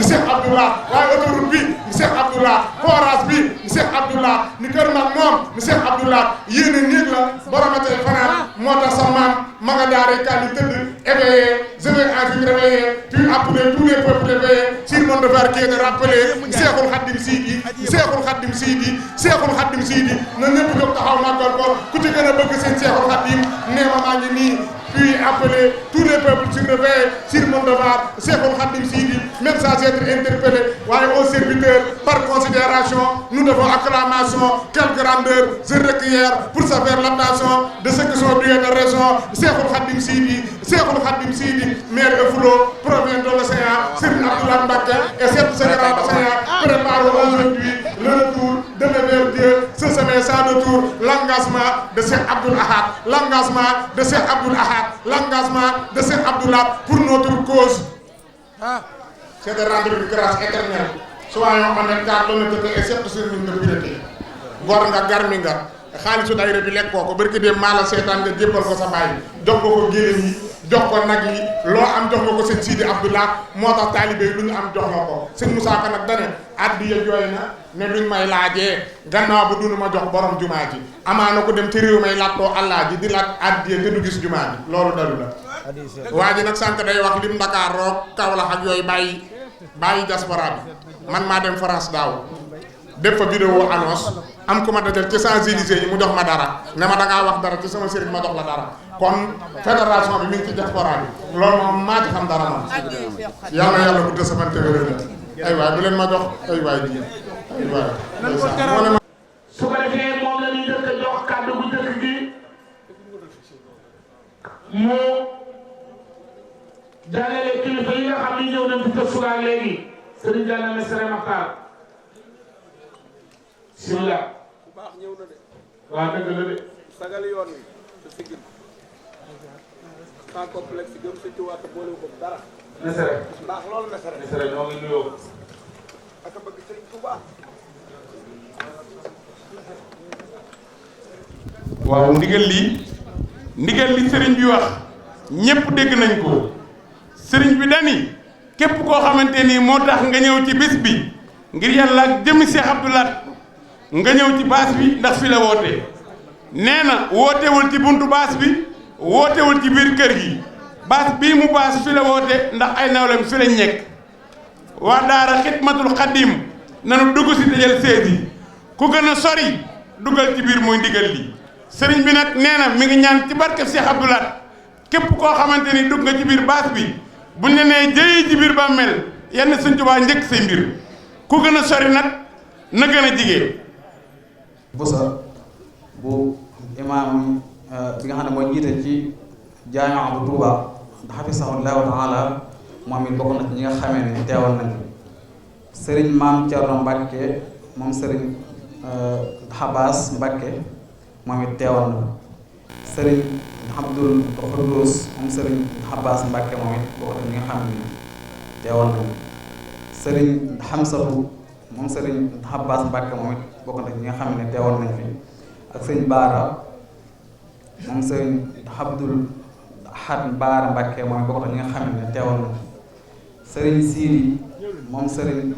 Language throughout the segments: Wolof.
Cheikh Abdoulaye waaye autoroute bi ni Cheikh Abdoulaye forage bi ni Cheikh Abdoulaye ni kër mag moom ni Cheikh Abdoulaye yéene néeg la boromatee fanaan moo tax sa maam ma nga daaree kàddu tëdd éveillé je vais ainsi réveiller puis appeler tous les peuples éveillés sur mon devoir qui est de rappeler Cheikhul Khadim Sidi Cheikhul Khadim Sidi Cheikhul Khadim Sidi na ñëpp jóg taxaw màggal ko ku ci gën a bëgg seen Cheikhul Khadim nee ma maa ngi nii puis appeler tous les peuples sur réveil sur mon devoir Cheikhul Khadim Sidi même sans être interpellé waaye aux serviteurs par considération nous devons acclamation quelle grandeur je requiers pour se faire l'attention de ceux qui sont doués de raison Cheikhul Khadim Sidi Cheikhul Khadim Sidi maire de Foulo provient de l'océan Serigne Abdoulaye Mbacké et cette grand océan prépare aujourd'hui le retour de vers Dieu ce chemin sans retour l'engagement de Cheikh Abdoul Ahad l'engagement de Cheikh Abdoul Ahad l'engagement de Cheikh Abdoulaye pour notre cause c'est de rendre une grâce éternelle soyons honnêtes car l'honnêteté est certes synonyme de pureté gor nga garmi nga xaalisu dayra bi lekkoo ko barki dem maa la seetaan nga jébbal ko sa bàyyi jox ko ko géléem yi jox ko nag yi loo am jox nga ko sëñ Sidi Abdoulaye moo tax taalibe yi lu ñu am jox nga ko sëñ Moussa Ka nag dane addiya jooy na ne duñ may laajee gannaaw bu dunu ma jox borom jumaa ji amaana ko dem ci réew may laajtoo Allah ji di laaj addiya te du gis jumaa ji loolu dalu la waa ji nag sànq day wax lim Dakar roog Kaolack ak yooyu bàyyi diaspora bi man maa dem France daaw def fa vidéo annonce am ku ma dajal ci Champs-Élysées yi mu jox ma dara ne ma dangaa wax dara ci sama sëriñ ma jox la dara kon fédération bi mi ngi ci diaspora bi loolu moom maa ci xam dara moom yal na yàlla bu dee sama téeméer ay waay bu leen ma jox ay waay ji ay waay su ko defee moom la ñuy dëkk jox kàddu bu dëkk gi mu jàllale kilifa yi nga xam ni ñëw nañ fi kër Sugaar léegi sëriñ Diagne Messere Maxtaar bismillah waaw dëgg la de sagal yoon wi te sigil sans complexe gëm si tuwaat boole ko dara Messere ndax loolu Messere ñoo ngi nuyoo ak a bëgg Sëriñ Tuubaa waaw ndigal li sëriñ bi wax ñépp dégg nañ ko sëriñ bi dani képp koo xamante ni moo tax nga ñëw ci bis bi ngir yàlla ak jëmmi Cheikh Abdoulaye nga ñëw ci baas bi ndax fi la woote nee na wootewul ci buntu baas bi wootewul ci biir kër gi baas bii mu baas fi la woote ndax ay nawlem fi lañ nekk waa daara xidmatul xadim nanu dugg si tëjal seeti ku gën a sori dugal ci biir mooy ndigal li sëriñ bi nag nee na mi ngi ñaan ci barke Cheikh Abdoulaye képp koo xamante ni dugg nga ci biir baas bi buñ la nee jëyi ci biir ba mel yenn Sëñ Tuubaa njëkk say mbir ku gën a sori nag na gën a jigee busa bu imaam bi nga xam ne mooy jiite ci jaami'a bu Tuuba hafisahullahu taala moom it bokk na ci ñi nga xamee ne teewal nañu sëriñ maam Thierno Mbacke moom sëriñ Xabaas Mbacke moom it teewal na sëriñ Abdul Xuddus moom sëriñ Xabaas Mbacke moom it bokk na ci ñi nga xam ne teewal nañu sëriñ Xamsatu moom sëriñ Xabaas Mbacke moom it bokk na ci ñi nga xam ne teewal nañ fi ak sëriñ Baara moom sëriñ Abdul Ahad Baara Mbacke moom it bokk na ci ñi nga xam ne teewal nañ sëriñ Siidi moom sëriñ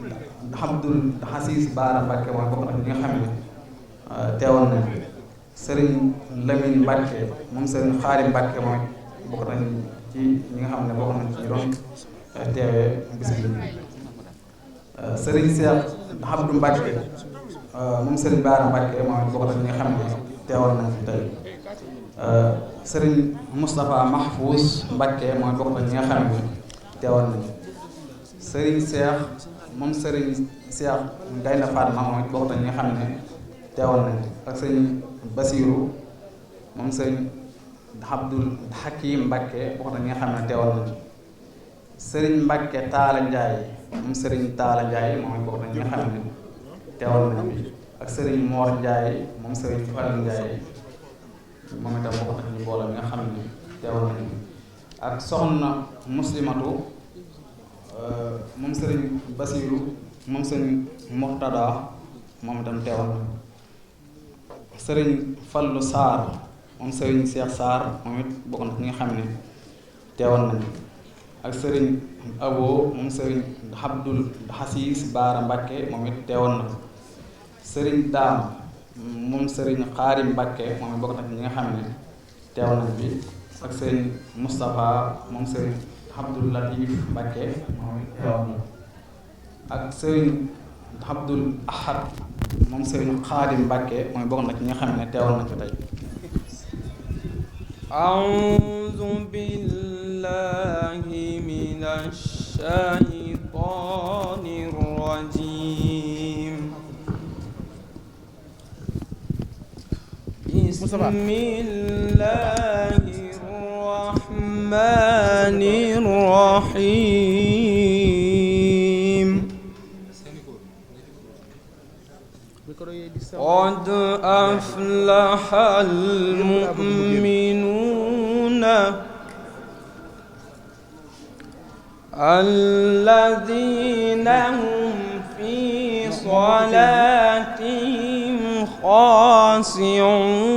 Abdul Xasiis Baara Mbacke moom it bokk na ci ñi nga xam ne teewal nañ fi sëriñ Lamine Mbacke moom sëriñ Xaari Mbacke moom it bokk nañ ci ñi nga xam ne bokk nañ ci ñu doon teewee bis bi sëriñ Cheikh Abdou Mbacke moom sëriñ Baara Mbacke moom it bokk na ci ñi nga xam ne teewal nañ fi tey sëriñ Moustapha Mahfouz Mbacke moom it bokk na ci ñi nga xam ne teewal nañ sëriñ Cheikh moom sëriñ Cheikh Gaynde Fatma moom it bokk na ci ñi nga xam ne teewal nañ ak sëriñ Basiru moom sëriñ Abdul Hakim Mbacke bokk na ci ñi nga xam ne teewal nañ sëriñ Mbacke Taala Ndiaye moom sëriñ Taala Ndiaye moom it bokk na ci ñi nga xam ne teewal nañ fi ak sëriñ Mor Ndiaye moom sëriñ Fall Ndiaye moom itam bokk na ci mbooloo mi nga xam ne teewal nañ fi ak soxna Muslimatu moom sëriñ Basiru moom sëriñ Murtada moom itam teewal nañ sëriñ Fallu Saar moom sëriñ Cheikh Saar moom it bokk na ci ñi nga xam ne teewoon nañ ak sëriñ Abo moom sëriñ Abdul Xasiis Baara Mbàkke moom it teewoon na sëriñ Daam moom sëriñ Xaari Mbàkke moom it bokk na ci ñi nga xam ne teewoon nañ bi ak sëriñ Moustapha moom sëriñ Abdul Latif Mbàkke moom it teewoon na ak sëriñ Abdul Ahad moom sëriñ Xaadim Mbàkke moom it bokk na ci ñi nga xam ne teewoon nañ fi tey. أعوذ بالله من الشيطان الرجيم بسم الله الرحمن الرحيم قد أفلح المؤمنون الذين هم في صلاتهم خاشعون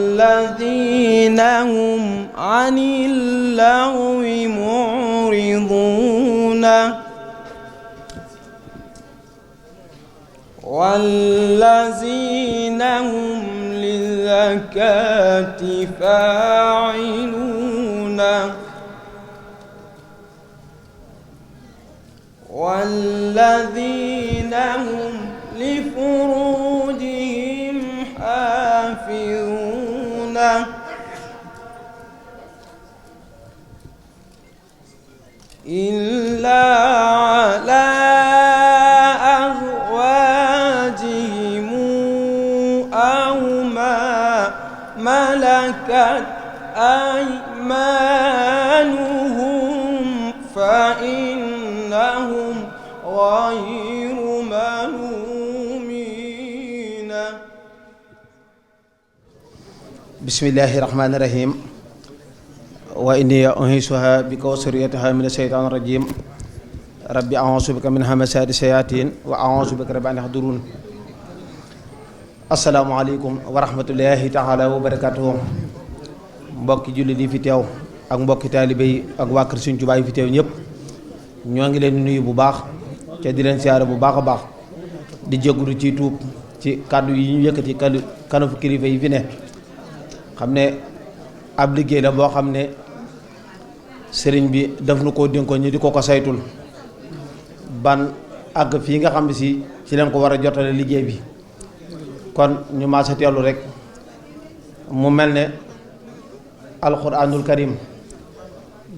والذين هم عن اللغو معرضون والذين هم للزكاة فاعلون والذين هم لفروجهم حافظون إلا على أزواجهم أو ما ملكت أيمانهم فإنهم غير ملومين. بسم الله الرحمن الرحيم وإني أنهشها بك وسريتها من الشيطان الرجيم ربي أعوذ بك من همسات الشياطين وأعوذ بك رب أن يحضرون. asalaamaaleykum wa rahmatullahi taala wa barakaatuhu. mbokki jullit yi fi teew ak mbokki taalibe yi ak waa kër Sëriñ Tuubaa yi fi teew ñëpp ñoo ngi leen di nuyu bu baax te di leen siyaare bu baax a baax di jégalu ci tuub ci kàddu yi ñu yëkkati kanafu kilifa yi fi ne xam ne ab liggéey la boo xam ne sëriñ bi daf nu koo dénkoon ñu di ko saytul ban àgg fii nga xam ne si ci leen ko war a jotale liggéey bi kon ñu maasa teelu rek mu mel ne alxuraanul karim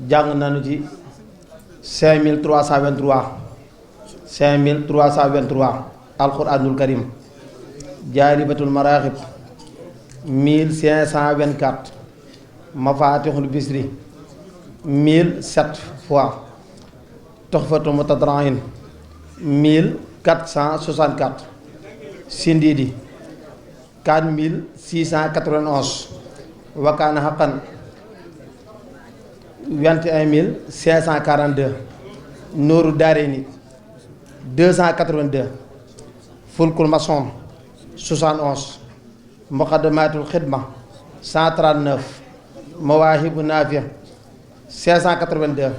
jàng nañu ci 5323 alxuraanul karim jaalibatul maraaxib 1524 mafaatixul bisri 1007 fois toxfatu mutadrain 1464 sindiidi 4691 wakaana xaqan 21542 nooru daareeni 282 fulkul mason 71 muqaddamatul xidma 139 mawaahibu naafi 582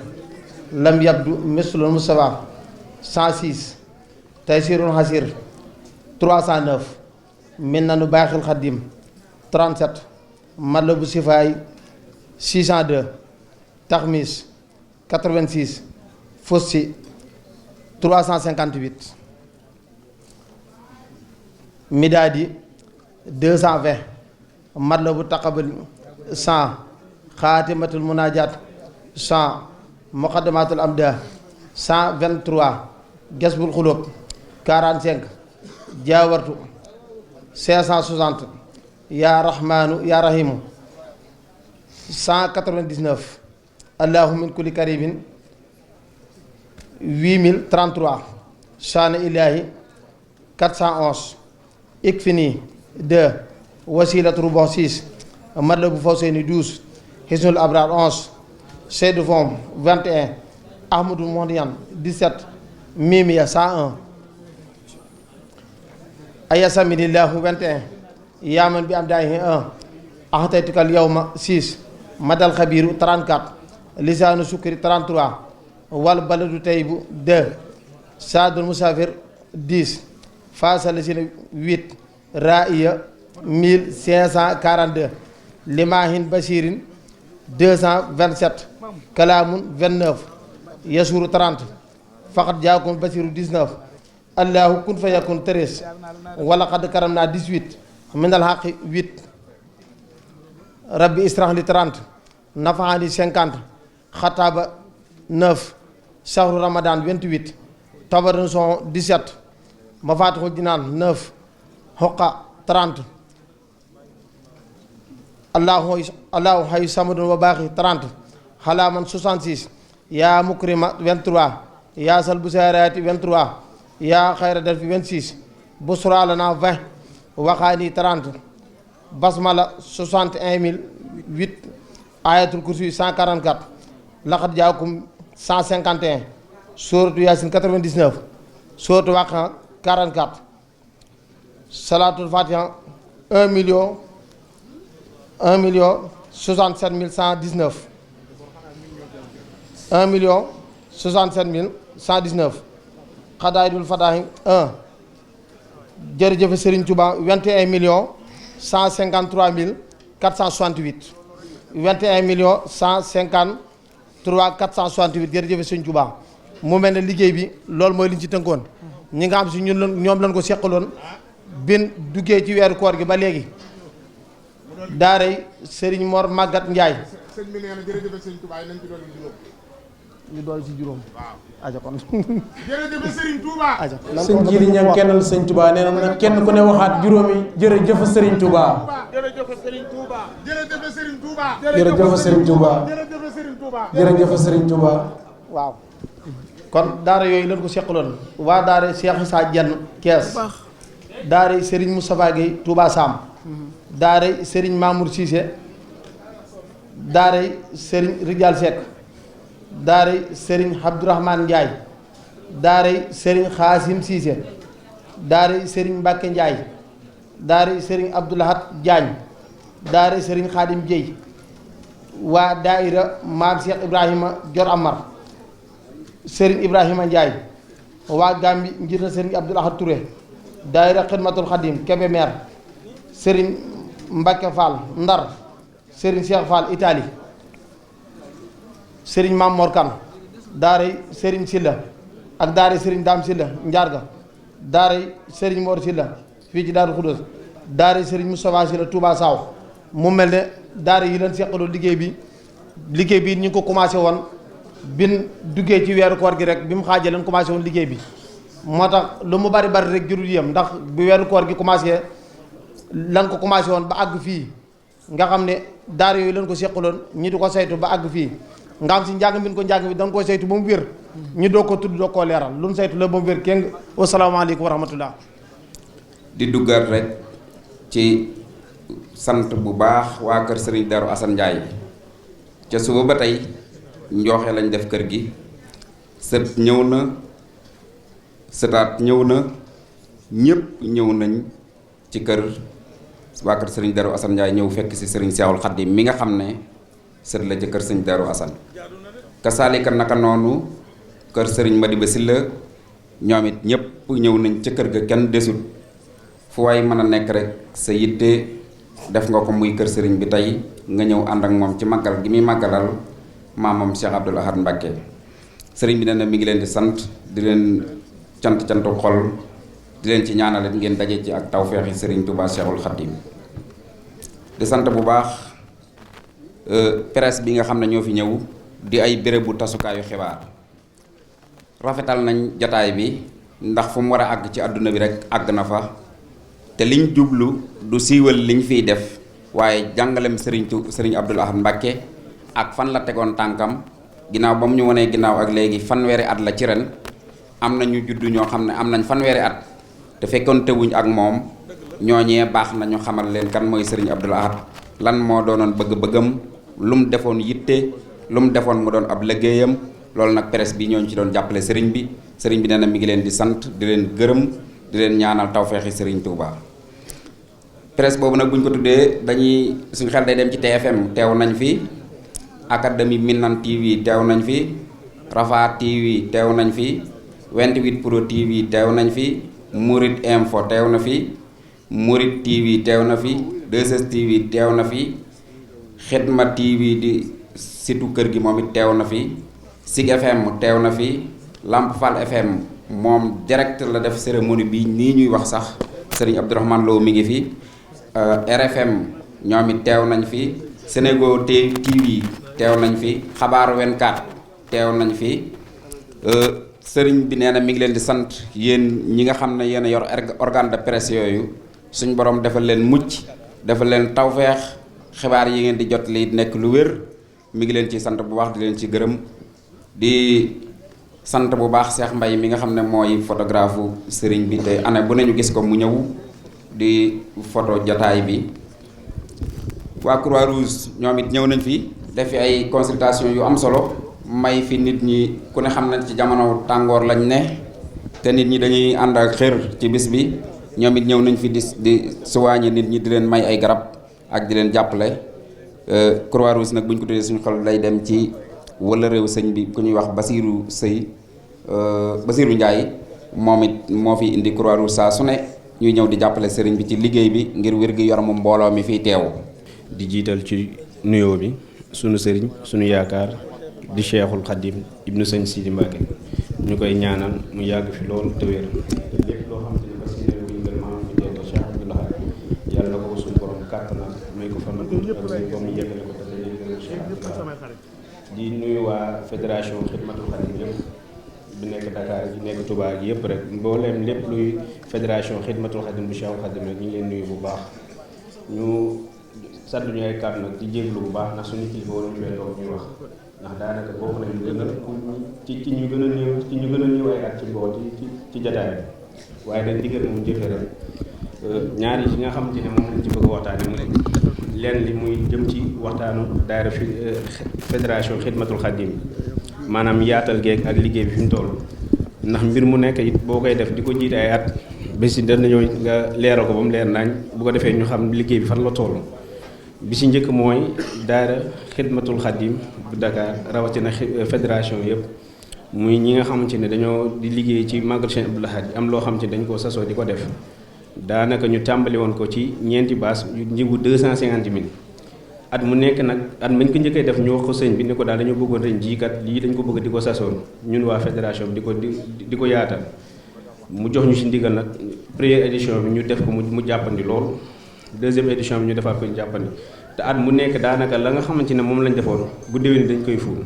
lam yabdu mislul mustafa 106 taysirul xasir 309 minnanu baaxil xaddim 37 matlabu sifaay 602 taxmis 86 fossi 358 midaadi 220 matlabu taqabal 100 xaatimatul munaajaat 100 muqaddamatul amda 123 gesbul xulóob 45 jaawartu 560 yaa rahmaanu yaa rahimu 199 allahu min kulli karibin 8033 shaana ilaahi 411 ikfini 2 wasilatu rubox 6 madlabu fawseyni 12 hisnul abrar 11 seydou fom 21 ahmadou mondian 17 mimiya 101 ayasamilillahu 21 yaaman bi am daayi 1 axtaytukal yawma 6 madal xabiru 34 lisaanu sukri 33 wal baladu taybu 2 saadul musafir 10 faasal sina 8 raaya 1542 limahin basirin 227 kalaamun 29 yasuru 30 faqat jaakum basiru 19 allahu kun fa yakun 13 wala xad karam naa 18 minal xaqi 8 rabbi israh li 30 nafaani 50 xataaba 9 shahru ramadan 28 tabaruson 17 mafatixul jinaan 9 xoqa 30 allahu hayu samadun wa baaxi 30 xalaaman 66 yaa mukrima 23 yaa sal busaaraati 23 yaa xayra darfi 26 busra lana 20 waxaani 30 basmala 61008 ayatul kursi 144 laxat jaakum 151 sóoratu yaasin 99 sóoratu waqa 44 salaatul fatiha 1 million 67 119 1 million 67 119 xadaayidul fataahi 1 jërëjëf Serigne Touba 21 millions 153 mille 468 21 millions 153 468 jërëjëf Serigne Touba mu mel ne liggéey bi loolu mooy li ñu ci tënkoon ñi nga xam si ñoom lañ ko seqaloon bin duggee ci weeru koor gi ba léegi daaray Serigne Mor Magat Ndiaye sëñ bi nee na jërëjëf sëñ Touba nañ ci doon juróom. ñu doon ci juróom. waaw aja kon. jërëjëf Serigne Touba. aja sëñ Jili ña kennal sëñ Touba nee na kenn ku ne waxaat juróomi jërëjëf Serigne Touba. jërëjëf Serigne Touba. jërëjëf Serigne Touba. jërëjëf Serigne Touba. jërëjëf Serigne Touba. jërëjëf Serigne Touba. waaw kon daara yooyu lañ ko seqaloon waa daara Cheikh Issa Dieng Kees daara Serigne Moustapha Gueye Touba Sam daara Serigne Mamour Cissé daara Serigne Rijal Seck daara Serigne Abdourahmane Ndiaye daara Serigne Xaasim Cissé daara Serigne Mbacke Ndiaye daara Serigne Abdoulahat Diagne daara Serigne Khadim Dieye waa daaira Maam Cheikh Ibrahima Dior Amar Serigne Ibrahima Ndiaye waa Gambi ngir na Serigne Abdoul Ahad Touré daayira Xidmatul Xadim Kébémer Serigne Mbacke Fall Ndar Serigne Cheikh Fall Italie Serigne Mam Mor Kane daaray Serigne Silla ak daaray Serigne Dame Silla Njaarga daaray Serigne Mor Silla fii ci Daaru Xudóos daaray Serigne Moustapha Silla Touba Saw mu mel ne daara yi leen seqaloo liggéey bi ñu ngi ko commencé woon bin duggee ci weeru koor gi rek bi mu xaajee leen commencé woon liggéey bi moo tax lu mu bari rek jurul yem ndax bi weeru koor gi commencé lan ko commencé woon ba àgg fii nga xam ne daara yooyu leen ko seqaloon ñi di ko saytu ba àgg fii nga xam si njàng bi dañ koo saytu ba mu wér ñu doo ko tudd doo koo leeral lu mu saytu la ba mu wér kéng wasalaamaaleykum wa rahmatullah di duggaat rek ci sant bu baax waa kër Serigne Darou Assane Ndiaye ca suba ba tey njooxe lañ def kër gi sët ñëw na sëtaat ñëw na ñëpp ñëw nañ ci kër waa kër Serigne Darou Assane Ndiaye ñëw fekk si Serigne Cheikhoul Khadim mi nga xam ne sët la ca kër Serigne Darou Assane kasaalika naka noonu kër Serigne Madiba Sylla ñoom it ñëpp ñëw nañ ca kër ga kenn desut fu waay mën a nekk rek sa yitte def nga ko muy kër sëriñ bi tey nga ñëw ànd ak moom ci màggal gi muy màggalal maamam Cheikh Abdoul Ahad Mbacké sëriñ bi nee na mi ngi leen di sant di leen cantu xol di leen ci ñaanalet ngeen daje ci ak tawféexi sëriñ Touba Cheikhoul Khadim di sant bu baax presse bi nga xam ne ñoo fi ñëw di ay bérébu tasukaayu xibaar rafetal nañ jataay bi ndax fu mu war a àgg ci àdduna bi rek àgg na fa te liñ jublu du siiwal liñ fiy def waaye jàngalem sëriñ Abdoul Ahad Mbacké ak fan la tegoon tànkam ginnaaw ba mu ñu wanee ginnaaw ak léegi fanweeri at la ci ren am na ñu juddu ñoo xam ne am nañ fanweeri at te fekkoon tewuñ ak moom ñooñee baax na ñu xamal leen kan mooy sëriñ Abdoul Ahad lan moo doonoon bëgg-bëggam lu mu defoon yitte lu mu defoon mu doon ab liggéeyam loolu nag presse bi ñooñu ci doon jàppale sëriñ bi nee na mi ngi leen di sant di leen gërëm di leen ñaanal tawfeexi Serigne Touba. presse boobu nag bu ñu ko tuddee dañuy suñu xel day dem ci TFM teew nañ fi Académie Minane TV teew nañ fi Rafa TV teew nañ fi 28 Pro TV teew nañ fi Mouride Info teew na fi Mouride TV teew na fi 2S TV teew na fi Xidma TV di situ kër gi moom it teew na fi Sig FM teew na fi Lamp Fall FM moom direct la def cérémonie bi nii ñuy wax sax Serigne Abdourahmane Lo mi ngi fi RFM ñoom it teew nañ fi Sénégo TV teew nañ fi Xabaar 24 teew nañ fi sëriñ bi nee na mi ngi leen di sant yéen ñi nga xam ne yéen a yor organe de presse yooyu suñ borom defal leen mucc defal leen tawfeex xibaar yi ngeen di jot li nekk lu wér mi ngi leen ci sant bu baax di leen ci gërëm di sant bu baax Cheikh Mbaye mi nga xam ne mooy photographe sëriñ bi te année bu nañu gis ko mu ñëw di photo jataay bi waa Croix-Rouge ñoom it ñëw nañ fi def fi ay consultation yu am solo may fi nit ñi ku ne xam nañ ci jamono tàngoor lañ ne te nit ñi dañuy ànd ak xër ci bis bi ñoom it ñëw nañ fi di soigner nit ñi di leen may ay garab ak di leen jàppale Croix-Rouge nag bu ñu ko tuddee suñu xol lay dem ci wala réew sëñ bi ku ñuy wax Basirou Ndiaye moom it moo fi indi Croix-Rouge saa su ne ñuy ñëw di jàppale sëriñ bi ci liggéey bi ngir wér-gi-yaramu mbooloo mi fiy teew. di jiital ci nuyoo bi sunu sëriñ sunu yaakaar di Cheikhul Khadim ibnu sëñ Sidi Mbacke ñu koy ñaanal mu yàgg fi loolu te wér lépp loo xam ne parce que ñu ngi maam ñu teel Cheikh Abdoulaye yàlla na ko suñu borom kàttanal may ko fan ak ba mu yeggale ko te Cheikh Abdoulaye di nuyu waa fédération Xidmatul Khadim yëpp bi nekk Dakar bi nekk Touba gi yëpp rek mbooleem lépp luy fédération Xidmatul Khadim bu Cheikhul Khadim rek ñu ngi leen nuyu bu baax ñu saddu ñu ay kàddu nag di jéglu bu baax ndax suñu kilifa waroon fee toog ñuy wax ndax daanaka bokk nañu gën a ci ñu gën a néew ci ñu gën a néew ay at ci boo ci jataay bi waaye dañ digal moom jëfe rek ñaari yi nga xamante ne moom lañ ci bëgg a waxtaane mu leen li muy jëm ci waxtaanu daayira fédération Xidmatul Khadim maanaam yaatal geeg ak liggéey bi fi mu toll ndax mbir mu nekk it boo koy def di ko jiite ay at bés yi danañoo nga leeral ko ba mu leer nañ bu ko defee ñu xam liggéey bi fan la toll bi si njëkk mooy daayira Xidmatul Khadim bu Dakar rawatina fédération yëpp muy ñi nga xamante ne dañoo di liggéey ci Magal Cheikh Abdoul Ahad am loo xamante ne dañ koo sasoo di ko def daanaka ñu tàmbali woon ko ci ñeenti baas yu njëgu 250 000 at mu nekk nag at mañ ko njëkkee def ñu wax ko sëñ bi ne ko daal dañoo bëggoon ren jiikat lii dañ ko bëgg di ko sasoon ñun waa fédération bi di ko yaatal mu jox ñu si ndigal nag première édition bi ñu def ko mu jàppandi lool deuxième édition bi ñu defaat ko ñu jàppandi te at mu nekk daanaka la nga xamante ne moom lañ defoon bu déwén dañ koy ful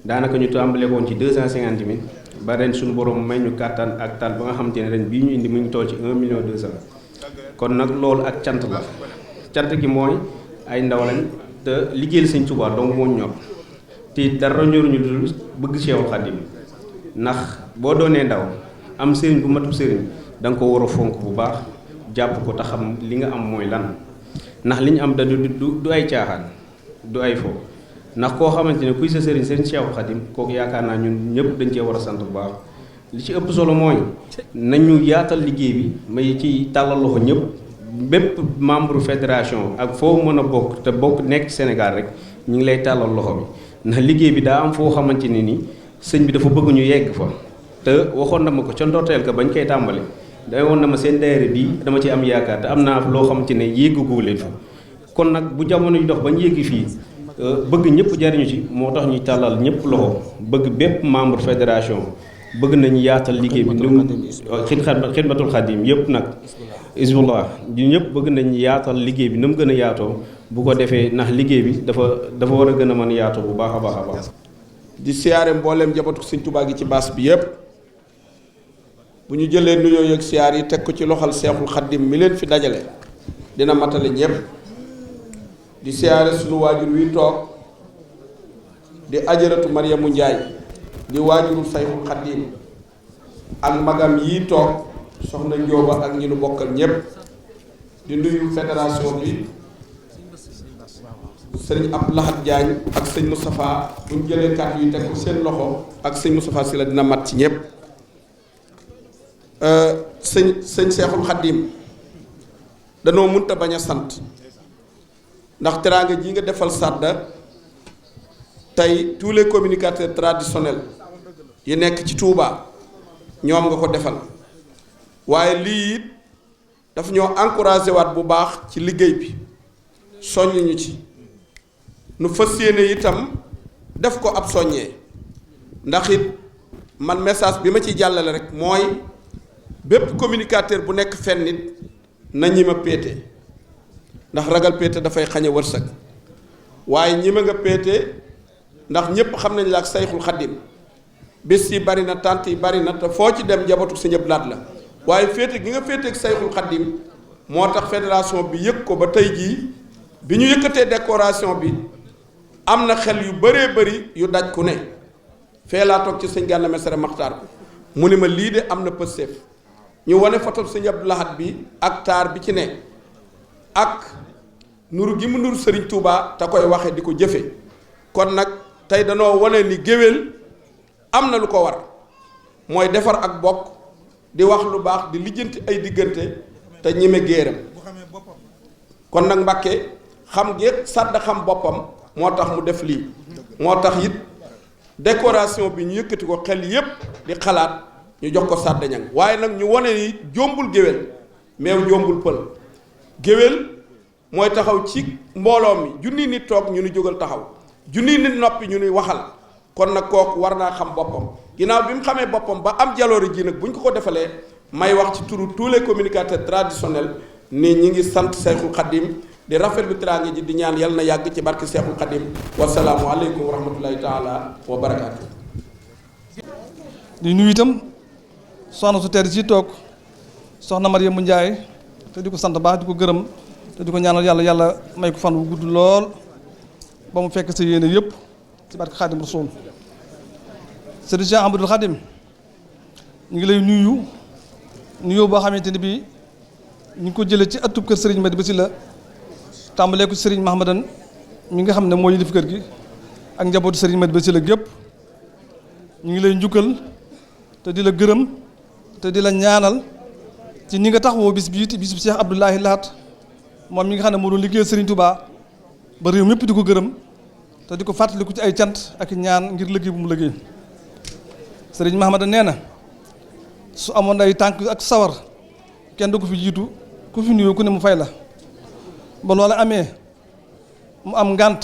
daanaka ñu tàmbale koon ci 250 000 ba ren suñu borom may ñu kàttan ak tal ba nga xamante ne ren bii ñu indi mu ngi toll ci 1 million 200 kon nag loolu ak cant la cant gi mooy ay ndaw lañ te liggéeyal Sëñ Tuubaa donc moo ñor te dara ñoruñu dul bëgg Seexul Xaadim ndax boo doonee ndaw am sëriñ bu matub sëriñ da nga ko war a fonk bu baax jàpp ko te xam li nga am mooy lan ndax li ñu am da du ay caaxaan du ay fo ndax koo xamante ne kuy sa sëriñ Seexul Xaadim kooku yaakaar naa ñun ñëpp dañ cee war a sant bu baax li ci ëpp solo mooy nañu yaatal liggéey bi may ci tàllal loxo ñëpp bépp membre fédération ak foo mën a bokk te bokk nekk ci Sénégal rek ñu ngi lay tàllal loxo bi ndax liggéey bi daa am foo xamante ne ni sëñ bi dafa bëgg ñu yegg fa te waxoon na ma ko ca ndorteel ka bañ koy tàmbali day woon na ma seen daayira bii dama ci am yaakaar te am naa loo xamante ne yéggagoo leen fa kon nag bu jamono yu dox bañ yéggi fii bëgg ñëpp jariñu ci moo tax ñuy tàllal ñëpp loxo bëgg bépp membre fédération bëgg nañu yaatal liggéey bi ndum Xidmatul Khadim yëpp nag Hizbullah ñu ñëpp bëgg nañu yaatal liggéey bi na mu gën a yaatoo bu ko defee ndax liggéey bi dafa war a gën a mën yaatoo bu baax a baax a baax. di siyaare mbooleem njabootu Sëñ Tuubaa gi ci baas bi yépp bu ñu jëlee nuyoo yeeg siyaar yi teg ko ci loxal Seexul Xaddim mi leen fi dajale dina matale ñépp di siyaare sunu waajur wi toog di ajaratu Mariamu Njaay di waajuru Seexul Xaddim ak magam yi toog soxna Njóoba ak ñi nu bokkal ñépp di nuyu fédération bi sëriñ Abdou Lahad Diagne ak sëñ Moustapha bu ñu jëlee kàddu yi teg ko seen loxo ak sëñ Moustapha si la dina mat ci ñépp sëñ Seexul Xaddim danoo munta bañ a sant ndax teraanga ji nga defal Sadda tey tous les communicateurs traditionnels yi nekk ci Touba ñoom nga ko defal waaye lii it daf ñoo encouragé waat bu baax ci liggéey bi soññ ñu ci nu fas yéene itam def ko ab soññee ndax it man message bi ma ci jàllale rek mooy bépp communicateur bu nekk fenn nit na ñi ma péete ndax ragal péete dafay xañe wërsëg waaye ñi ma nga péete ndax ñépp xam nañ la ak Sayxul Xaddim bés yi bari na tànt yi bari na te foo ci dem njabootu Sëñ Abdou Lahad la waaye féete gi nga féete ak Sayxul Xaddim moo tax fédération bi yëg ko ba tey jii bi ñu yëkkatee décoration bi am na xel yu bëree bëri yu daj ku ne fee laa toog ci sëñ Gana Messere Maxtaar mu ne ma lii de am na pësteef ñu wane foto Sëñ Abdou Lahad bi ak taar bi ci ne ak nuru gi mu nuru Sëriñ Tuubaa te koy waxe di ko jëfe kon nag tey danoo wane ni géwél am na lu ko war mooy defar ak bokk di wax lu baax di lijjanti ay diggante te ñeme géeram kon nag Mbàkke xam ngeen Sadda xam boppam moo tax mu def lii moo tax it décoration bi ñu yëkkati ko xel yépp di xalaat ñu jox ko Sadda Ñang waaye nag ñu wane ni jombul géwél meew jombul pël géwél mooy taxaw ci mbooloo mi junni nit toog ñu ni jógal taxaw junni nit noppi ñu ni waxal kon nag kooku war naa xam boppam ginnaaw bi mu xamee boppam ba am jaloori ji nag bu ñu ko defalee may wax ci turu tous les communicateurs traditionnels ni ñi ngi sant Seexul Xaddim di rafetlu teraanga ji di ñaan yal na yàgg ci barke Seexul Xaddim wasalaamu aleykum wa rahmatullahi taala wa barakaatu. di nuyu itam soxna su tedd ci toog soxna Mariama Ndiaye te di ko sant baax di ko gërëm te di ko ñaanal yàlla may ko fan wu gudd lool ba mu fekk sa yéene yëpp ci barke Xaadim Rasuul. Sëriñ Cheikh Ahmadoul Khadim ñu ngi lay nuyoo boo xamante ni bii ñu ngi ko jëlee ci ëttub kër Serigne Madi Basila tàmbalee ko Serigne Mahamadan mi nga xam ne moo yilif kër gi ak njabootu Serigne Madi Basila gépp ñu ngi lay njukkal te di la gërëm te di la ñaanal ci ni nga taxawoo bis bii bisu Cheikh Abdoulahi Lahad moom mi nga xam ne moo doon liggéey Serigne Touba ba réew mépp di ko gërëm te di ko fàttaliku ci ay cant ak ñaan ngir liggéey bu mu liggéey. Sëriñ Mahamadan nee na su amoon ay tànk ak sawar kenn du ko fi jiitu ku fi nuyoo ku ne mu fay la ba loola amee mu am ngànt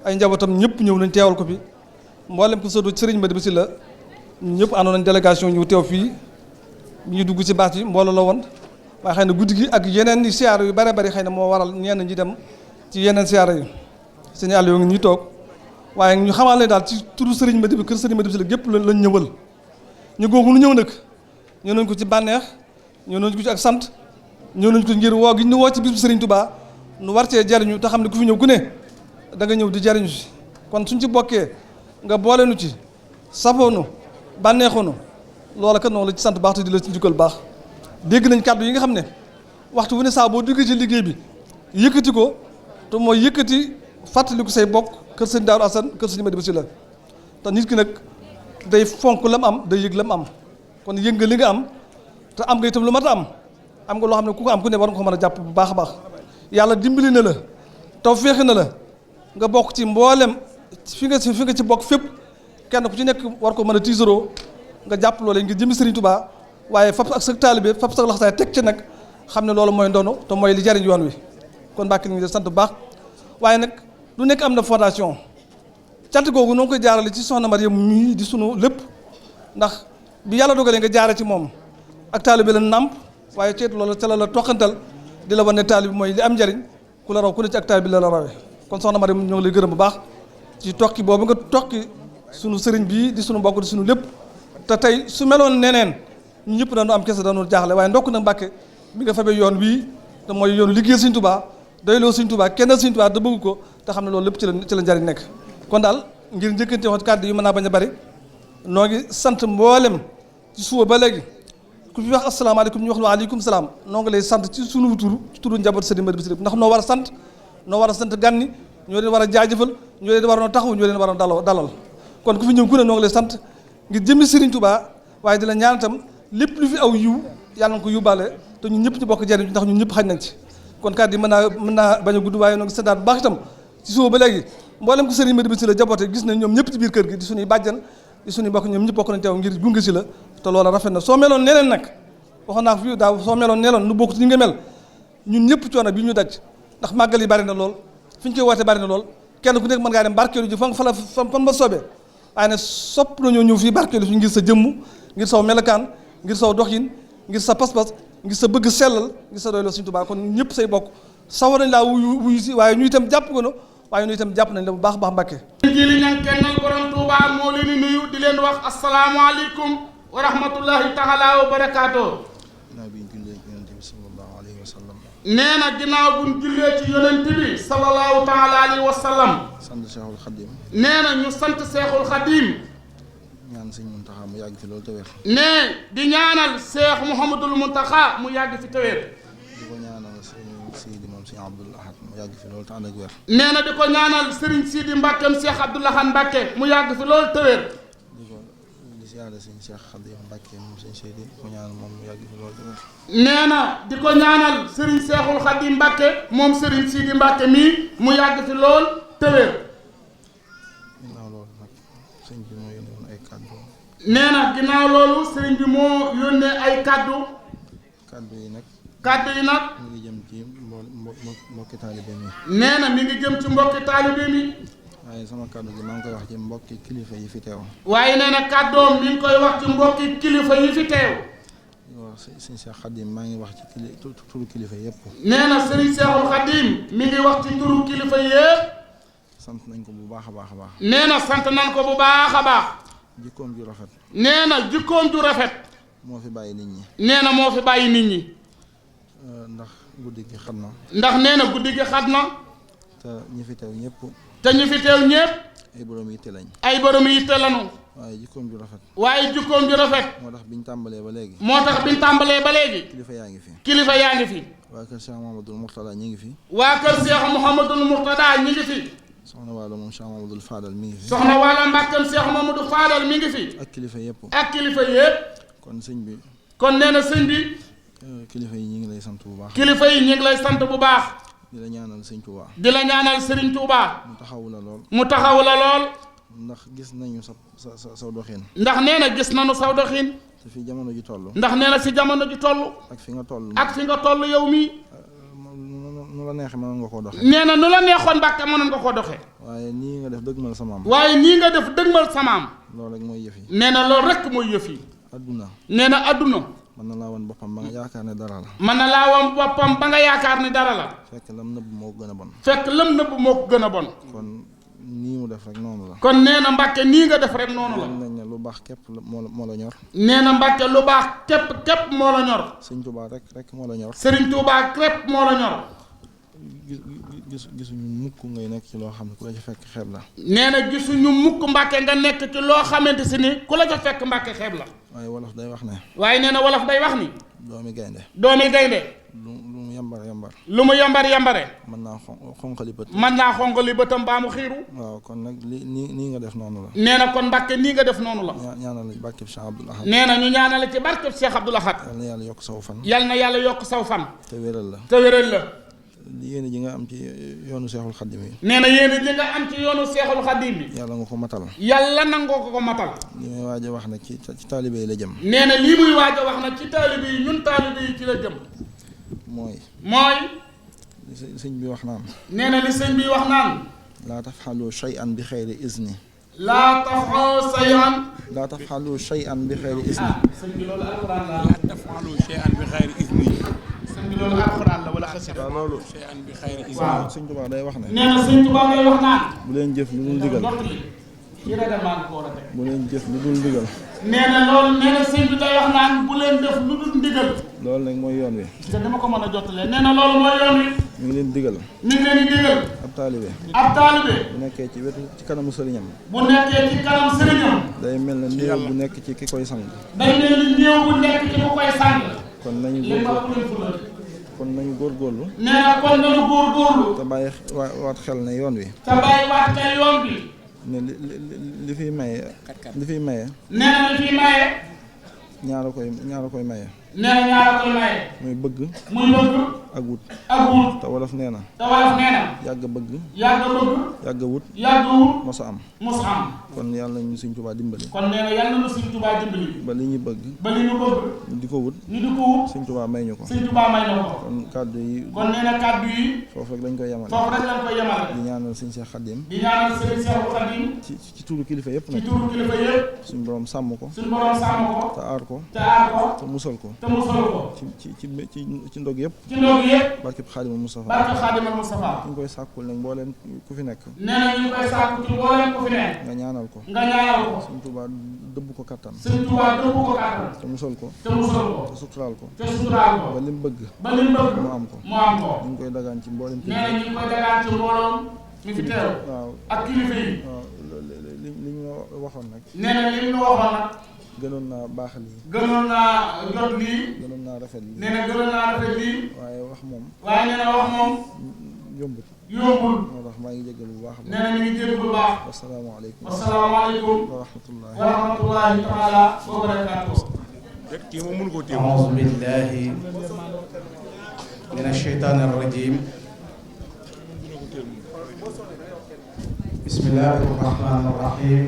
ay njabootam ñëpp ñëw nañ teewal ko fi mboolem ko sëtu Sëriñ Madi Basila ñëpp àndoon nañ délégation ñu teew fii ñuy dugg ci baat yi mbooloo la woon waaye xëy na guddi gi ak yeneen i siyaara yu bare bari xëy na moo waral ñenn ñi dem ci yeneen siyaara yi sëñ Aliou ngi ñuy toog waaye ñu xamal ne daal ci turu Sëriñ Madi kër Sëriñ Madi Basila gépp lañ ñëwal ñu googu nu ñëw nag ñëw nañ ko ci bànneex ñëw nañ ko ci ak sant ñëw nañ ko ngir woo gi ñu woo ci bis bu Sëriñ Touba nu war cee jariñu te xam ne ku fi ñëw ku ne da nga ñëw di jariñu si kon suñ ci bokkee nga boole nu ci safoonu bànneexoonu loola kat noonu la ci sant baax te di la ci njukkal baax dégg nañ kàddu yi nga xam ne waxtu wu ne saa boo duggee ci liggéey bi yëkkati ko te mooy yëkkati fàttaliku say bokk kër sëñ Daaru Asan kër sëñ Madi Basila te nit ki nag day fonk lam am day yëg lam am kon yëg nga li nga am te am nga itam lu mat a am nga loo xam ne ku ko am ku ne war nga ko mën a jàpp bu baax a baax yàlla dimbali na la taw féexi na la nga bokk ci mboolem fi nga ci bokk fépp kenn ku ci nekk war ko mën a tiisaroo nga jàpp loolee ngir jëmi Sëriñ Touba waaye fab ak sa taalibe fab sa laxasaay teg ci nag xam ne loolu mooy ndono te mooy li jariñ yoon wi kon Mbàkke ñu ngi sant bu baax waaye nag lu nekk am na fondation cant googu noo ngi koy jaarale ci soxna Mariam mii di sunu lépp ndax bi yàlla dogalee nga jaare ci moom ak taalibe la nàmp waaye ceet loolu ca la toqantal di la wan ne taalibe mooy li am njariñ ku la raw ku ne ci ak taalibe la rawee kon soxna Mariam ñoo ngi lay gërëm bu baax ci tokki boobu nga tokki sunu sëriñ bii di sunu mbokk di sunu lépp te tey su meloon neneen ñu ñëpp dañu am kese dañu jaaxle waaye ndokk nag Mbàkke bi nga fabee yoon wii te mooy yoonu liggéey Sëriñ Touba doyloo Sëriñ Touba kenn Sëriñ Touba da bëgg ko te xam ne loolu lépp ci la njariñ nekk kon daal ngir njëkkante wax kàddu yi mën naa bañ a bari noo ngi sant mboolem ci suba ba léegi ku fi wax asalaamaaleykum ñu wax waaleykum salaam noo ngi lay sant ci sunu turu njaboot Sëriñ Madi Basila ndax noo war a sant noo war a sant ganni ñoo leen war a jaajëfal ñoo leen war a taxaw ñoo leen war a dalal kon ku fi ñëw ku ne noo ngi lay sant ngir jëmmi Sëriñ Touba waaye di la ñaan itam lépp lu fi aw yiw yàlla na ko yóbbaale te ñun ñëpp ci bokk jariñ ndax ñun ñëpp xañ nañ ci kon kàddu yi mën naa bañ a gudd waaye noonu seddaat bu baax itam ci suba ba léegi mboolem ko sëriñ Madiba Sylla jaboote gis nañ ñoom ñëpp ci biir kër gi di suñuy bàjjan di suñuy bokk ñoom ñëpp bokk nañ teew ngir gunge si la te loola rafet na soo meloon neneen nag waxoon naa ko fii daaw soo meloon neloon nu bokk ci ñi nga mel ñun ñëpp coono bi ñu daj ndax màggal yi bari na lool fi ñu koy woote bari na lool kenn ku nekk mën ngaa dem barkeelu ji fan ma soobee waaye ne sopp nañoo ñëw fii barkeelu fi ngir sa jëmm ngir saw melokaan ngir saw doxin ngir sa pas-pas ngir sa bëgg sellal ngir sa doy la Sëriñ Tuubaa kon ñëpp say bokk sawar nañ laa wuyu si waaye ñu itam jàpp ko no waaye ñu itam jàpp nañ la bu baax baax Mbàkke ji li ñan kennal borom Tuubaa moo leen di nuyu di leen wax asalaamaaleykum wa rahmatullahi taala wa barakaatu nee na ginnaaw buñ jullee ci yonent bi sallallahu taala alayhi wa sallam sant Seexul Xadim nee na ñu sant Seexul Xadim ñaan sëñ Muntaxa mu yàgg fi loolu te wér nee di ñaanal Seex Muhammadul Muntaxa mu yàgg fi te wér di ko ñaanal sëñ Sidi moom sëñ Abdul Ahad mu yàgg fi loolu te ànd ak wér nee na di ko ñaanal Sëriñ Sidi Mbàkkeem Seex Abdul Ahad Mbàkke mu yàgg fi loolu te wér di siyaare sëñ Seex Xadim Mbàkke moom sëñ Sidi ko ñaanal moom mu yàgg fi loolu te wér nee na di ko ñaanal Sëriñ Seexul Xadim Mbàkke moom Sëriñ Sidi Mbàkke mii mu yàgg fi lool te wér nee na ginnaaw loolu sëriñ bi moo yónnee ay kaddu yi nag mi ngi jëm ci mbokki taalibe mi nee na mi ngi jëm ci mbokki taalibe mi waaye sama kaddu gi maa ngi koy wax ci mbokki kilifa yi fi teew waaye nee na kaddoom mi ngi koy wax ci mbokki kilifa yi fi teew sëñ Seex Xadim maa ngi wax ci turu kilifa yëpp nee na sëriñ Seexul Xadim mi ngi wax ci turu kilifa yëpp sant nañ ko bu baax a baax a baax nee na sant nañ ko bu baax a baax jikkoom ju rafet nee na jikkoom ju rafet moo fi bàyyi nit ñi nee na moo fi bàyyi nit ñi ndax guddi gi xat na ndax nee na guddi gi xat na te ñi fi teew ñëpp ay borom yitte lañ waaye jikkoom ju rafet moo tax biñ tàmbalee ba léegi kilifa yaa ngi fi waa kër Cheikh Mouhamadoul Mourtada ñi ngi fi waa kër Cheikh Mouhamadoul Mourtada ñi ngi fi soxna Waalo moom Cheikh Mamadou Fadal mi ngi fi soxna Waalo Mbàkkam Cheikh Mamadou Fadal mi ngi fi ak kilifa yëpp kon sëñ bi kon nee na sëñ bi kilifa yi ñi ngi lay sant bu baax di la ñaanal sëñ Touba di la ñaanal Sëriñ Touba mu taxawu la lool ndax gis nañu sa doxin ndax nee na gis nañu saw doxin te fi jamono ji toll ndax nee na si jamono ji toll ak fi nga toll yow mii nu la neexee mënoon nga koo doxee nee na nu la neexoon Mbàkke mënoon nga koo doxee waaye nii nga def dëgmal samaam loolu rek mooy yëf yi nee na loolu rek mooy yëf yi adduna nee na adduna mën na laa woon boppam ba nga yaakaar ne dara la fekk lam nëbb moo ko gën a bon kon nii mu def rek noonu la kon nee na Mbàkke nii nga def rek noonu la nañ ne lu baax képp moo la ñor nee na Mbàkke lu baax képp moo la ñor Sëriñ Tuubaa rek moo la ñor Sëriñ Tuubaa képp moo la ñor gisuñu mukk ngay nekk ci loo xam ne ku la ca fekk xeeb la nee na gisuñu mukk Mbàkke nga nekk ci loo xamante si ni ku la ca fekk Mbàkke xeeb la waaye wolof day wax ne doomi gaynde lu mu yambar yambare mën naa xonqali bëtam baa mu xiiru waaw kon nag nii nga def noonu la nee na kon Mbàkke nii nga def noonu la ñaanal ci barkeb Cheikh Abdoul Ahad nee na ñu ñaanal ci barkeb Cheikh Abdoul Ahad yal na yàlla yokk saw fan te wéral la yéen ji nga am ci yoonu Seexul Xadim yi nee na yéen ji nga am ci yoonu Seexul Xadim bi yàlla nga ko matal yàlla nangoo ko matal li may waaj a wax nag ci taalibe yi la jëm nee na lii muy waaj a wax nag ci taalibe yi ñun taalibe yi ci la jëm mooy li sëñ bi wax naan nee na li sëñ bi wax naan laa tafxalu shay'an bi xayri izni laa tafxalu shay'an bi xayri izni sëñ bi loolu alxuraan la laa tafxalu shay'an bi xayri izni sëñ bi loolu alxuraan la wala xasida loolu shay'an bi xayri izni waaw sëñ Tuubaa day wax ne nee na sëñ Tuubaa day wax naan bu leen jëf lu dul digal bu leen jëf lu dul ndigal nee na loolu nee na sëñ bi day wax naan bu leen def lu dul ndigal loolu nag mooy yoon wi te dama ko mën a jottalee nee na loolu mooy yoon wi mi ngi leen di digal ab taalibe bu nekkee ci kanamu sëriñam day mel ne néew bu nekk ci ki koy sang kon nañu góorgóorlu nee na kon nañu góorgóorlu te bàyyi waat xel ne yoon wi ne li fiy maye nee na li fiy maye ñaara koy maye nee na ñaara koy maye. muy bëgg. muy bëgg. ak wut. ak wut. te wolof nee na. te wolof nee na. yàgg bëgg. yàgg bëgg. yàgg wut. yàgg wut. mosa am. mosa am. kon yàlla nañu Sëñ Tuubaa dimbali. kon nee na yàlla nañu Sëñ Tuubaa dimbali. ba li ñu bëgg. ba li ñu bëgg. ñu di ko wut. ñu di ko wut. Sëñ Tuubaa may ñu ko. Sëñ Tuubaa may na ko. kon kàddu yi. kon nee na kàddu yi. foofu rek lañ koy yemale. foofu rek lañ koy yemale. di ñaanal Sëñ Seex Xaadim. di ñaanal Sëñ Seex Xaadim. ci turu kilifa yëpp nag. ci turu kilifa yëpp. suñu borom sàmm ko. suñu borom sàmm ko. te aar ko. te aar ko. te musal ko. te musal ko. ci ndog yëpp. ci ndog yëpp. barkeb Xaadimal Mustafa. barkeb Xaadimal Mustafa. ñu ngi koy sàkkul nag mbooleem ku fi nekk. nee na ñu ngi koy sàkku ci mbooleem ku fi nekk. nga ñaanal ko. nga ñaanal ko. Sëñ Tuubaa dëbb ko kattan. Sëñ Tuubaa dëbb ko kattan. te musal ko. te musal ko. te suturaal ko. te suturaal ko. ba lim bëgg. ba lim bëgg. mu am ko. mu am ko. ñu ngi koy dagaan ci mbooleem. nee na ñu ngi koy dagaan ci mbooloom mi fi teew. waaw ak kilifa yi. waaw li ñu waxoon nag. nee na li ñu waxoon nag. gënoon naa baaxal lii. gënoon naa jot lii. gënoon naa rafet lii. nee na gënoon naa rafet lii. waaye wax moom. waaye nee na wax moom. yombut. yombul. moo tax maa ngi jégalu bu baax a baax. nee na ñu ngi jégalu bu baax. wasalaamaaleykum. wasalaamaaleykum. wa rahmatullahi. wa rahmatullahi taala wa barakaatuh. kii moom mënu ko téye. auzu billahi mina shaytaani rajim. bismillahi rahmaani rahim.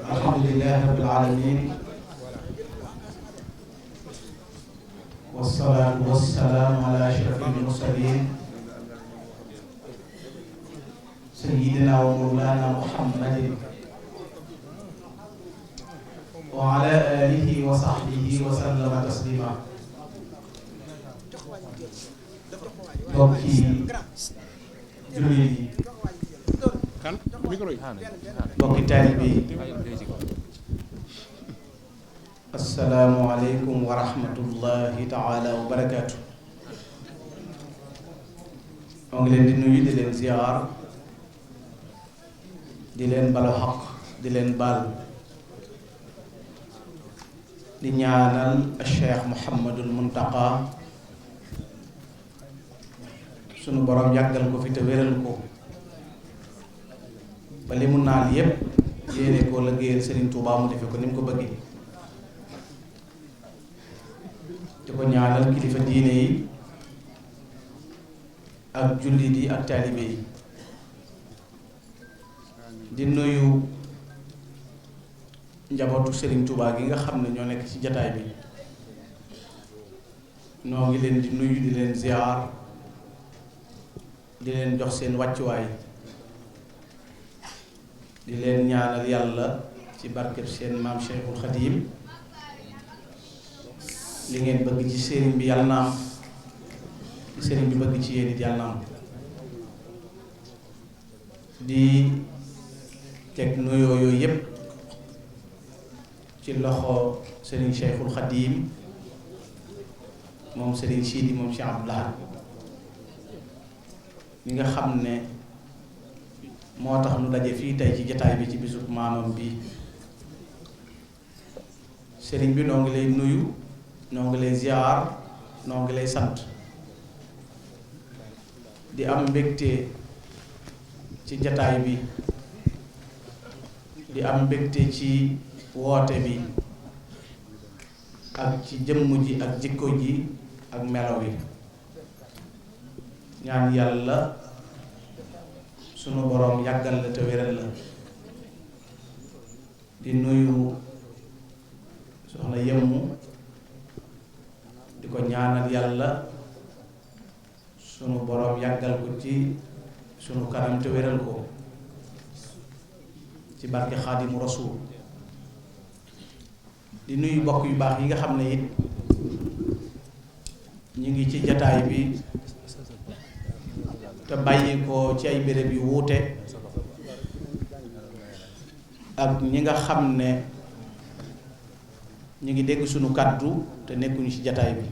alhamdulillahi rabbil alamin. wassalaatu wassalaamu ala ashrafil mursalin. sayyidina wa mawlana muhammadin wa ala alihi wa sahbihi wa sallama taslima. mbokki jullit yi, mbokki taalibe yi, assalaamu aleykum wa rahmatullahi taala wa barakaatu. moo ngi leen di nuyu di leen ziyaar, di leen balu xaq, di leen baal, di ñaanal Cheikh Mouhamadul Muntaqa sunu borom yàggal ko fi te wéral ko ba li mu naal yépp yéene koo liggéeyal Serigne Touba mu defe ko ni mu ko bëggee. di ko ñaanal kilifa diine yi ak jullit yi ak taalibe yi. di nuyu njabootu Serigne Touba gi nga xam ne ñoo nekk ci jataay bi. noo ngi leen di nuyu di leen ziar, di leen jox seen wàccuwaay, di leen ñaanal yàlla ci barkeb seen maam Cheikhul Khadim. li ngeen bëgg ci sëriñ bi yàlla na am, li sëriñ bi bëgg ci yéen it yàlla na am. di teg nuyoo yooyu yépp ci loxo sëriñ Cheikhul Khadim moom sëriñ Sidi moom Cheikh Abdou Lahad mi nga xam ne moo tax nu daje fii tey ci jataay bi ci bisub maamam bi. sëriñ bi noo ngi lay nuyu, noo ngi lay ziar, noo ngi lay sant. di am mbégte ci jataay bi, di am mbégte ci woote bi ak ci jëmm ji ak jikko ji ak melo wi. ñaan yàlla sunu boroom yàggal la te wéral la. di nuyu soxna Yemmu, di ko ñaanal yàlla sunu boroom yàggal ko ci sunu kanam te wéral ko ci barke Xaadimu Rasuul. di nuyu mbokk yu baax yi nga xam ne it ñu ngi ci jataay bi te bàyyi ko ci ay béréb yu wuute, ak ñi nga xam ne ñu ngi dégg sunu kàddu te nekkuñu ci jataay bi.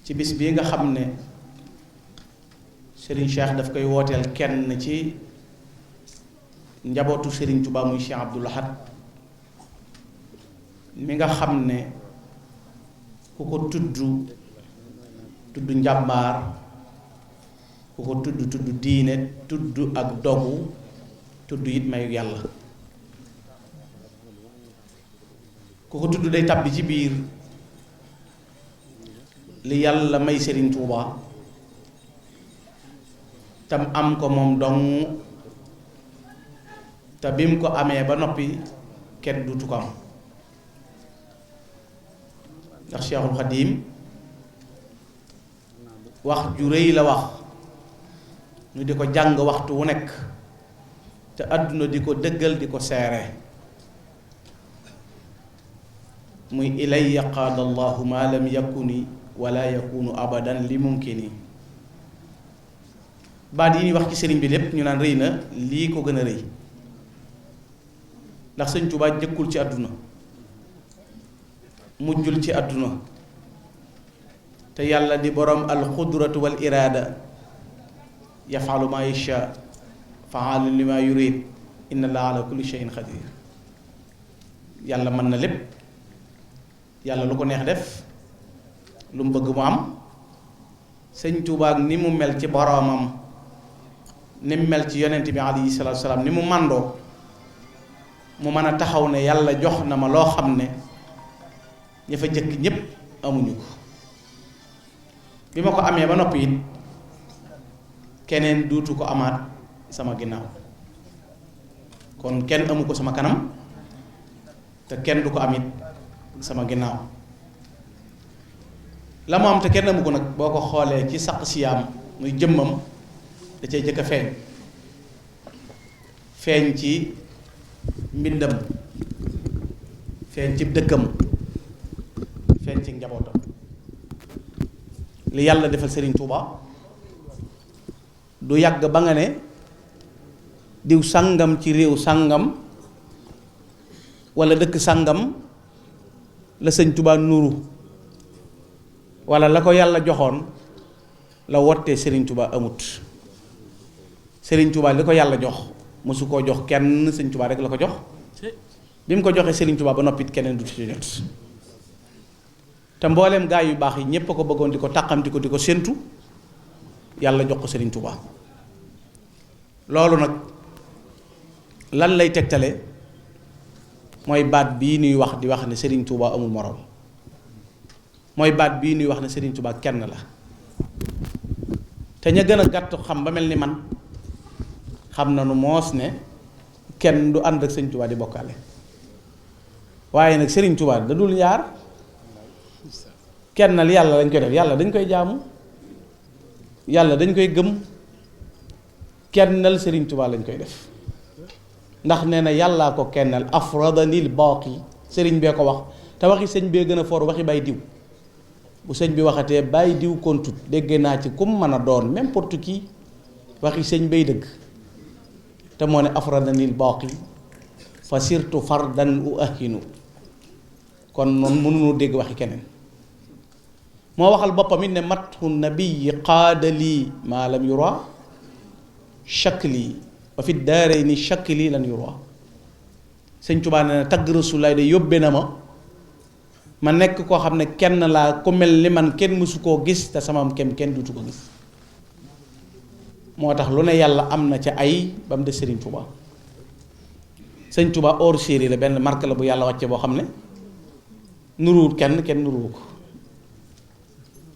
ci bis bii nga xam ne Serigne Cheikh daf koy wooteel kenn ci njabootu Serigne Touba muy Cheikh Abdou Lahad mi nga xam ne ku ko tudd njàmbaar, ku ko tudd diine, tudd ak dogu, tudd it mayu yàlla. ku ko tudd day tàbbi ci biir li yàlla may Serigne Touba tam am ko moom dong te bim ko amee ba noppi kenn dutu ko am ndax Cheikhul Khadim wax ju rëy la wax ñu di ko jàng waxtu wu nekk te àdduna di ko dëggal di ko seere muy ilayya qaada allahu ma lam yakuni wala yakunu abadan li mumkini baat yi ñuy wax ci sëriñ bi lépp ñu naan rëy na lii ko gën a rëy ndax sëñ Tuubaa jëkkul ci àdduna mujjul ci àdduna te yàlla di borom alxudratu wal iraada yafalu ma yasha faalun lima yurid inna allaha ala kulli shay'in qadir yàlla mën na lépp yàlla lu ko neex def lu mu bëgg mu am sëñ Tuubaa ni mu mel ci boromam ni mu mel ci yonent bi alayhi salaatu salaam ni mu màndoo mu mën a taxaw ne yàlla jox na ma loo xam ne ña fa jëkk ñépp amuñu ko bi ma ko amee ba noppi it keneen duutu ko amaat sama ginnaaw kon kenn amu ko sama kanam te kenn du ko amit sama ginnaaw la mu am te kenn amu ko nag boo ko xoolee ci saq siyaam muy jëmmam da cay jëkk a feeñ ci mbindam feeñ ci dëkkam feeñ ci njabootam li yàlla defal Serigne Touba du yàgg ba nga ne diw sàngam ci réew sàngam walla dëkk sàngam la sëñ Touba nuru walla la ko yàlla joxoon la wottee Serigne Touba amut Serigne Touba li ko yàlla jox mosu koo jox kenn sëñ Touba rek la ko jox bi mu ko joxee Serigne Touba ba noppit keneen du ci jot te mbooleem gaa yu baax yi ñépp a ko bëggoon di ko tàqamti ko di ko séentu yàlla jox ko Serigne Touba loolu nag lan lay tegtale mooy baat bii nuy wax di wax ne Serigne Touba amul moroom mooy baat bii nuy wax ne Serigne Touba kenn la te ña gën a gàtt xam ba mel ni man xam na nu moos ne kenn du ànd ak Serigne Touba di bokkaale waaye nag Serigne Touba da dul ñaar kennal yàlla lañ koy def yàlla dañ koy jaamu yàlla dañ koy gëm kennal Serigne Touba lañ koy def ndax nee na yàllaa ko kennal afradanil baaqi sëriñ bee ko wax te waxi sëñ bee gën a for waxi bay diw bu sëñ bi waxatee bàyyi diw kontut dégg naa ci kum mën a doon n'importe qui waxi sëñ bay dëgg te moo ne afradanil baaqi fa sirtu fardan u ahinu kon noonu mënuñu dégg waxi keneen moo waxal boppam it ne mathu nabiyi qaadalii maa lam yura shakli wa fi daarayni shakli lan yura sëñ Tuubaa ne tagg Rasulaay de yóbbe na ma nekk koo xam ne kenn laa ku mel ni man kenn mësu koo gis te sama kem kenn dutu ko gis moo tax lu ne yàlla am na ca ay ba mu des Sëriñ Tuubaa sëñ Tuubaa hors série la benn marque la bu yàlla wàcce boo xam ne nuruwut kenn nuruwu ko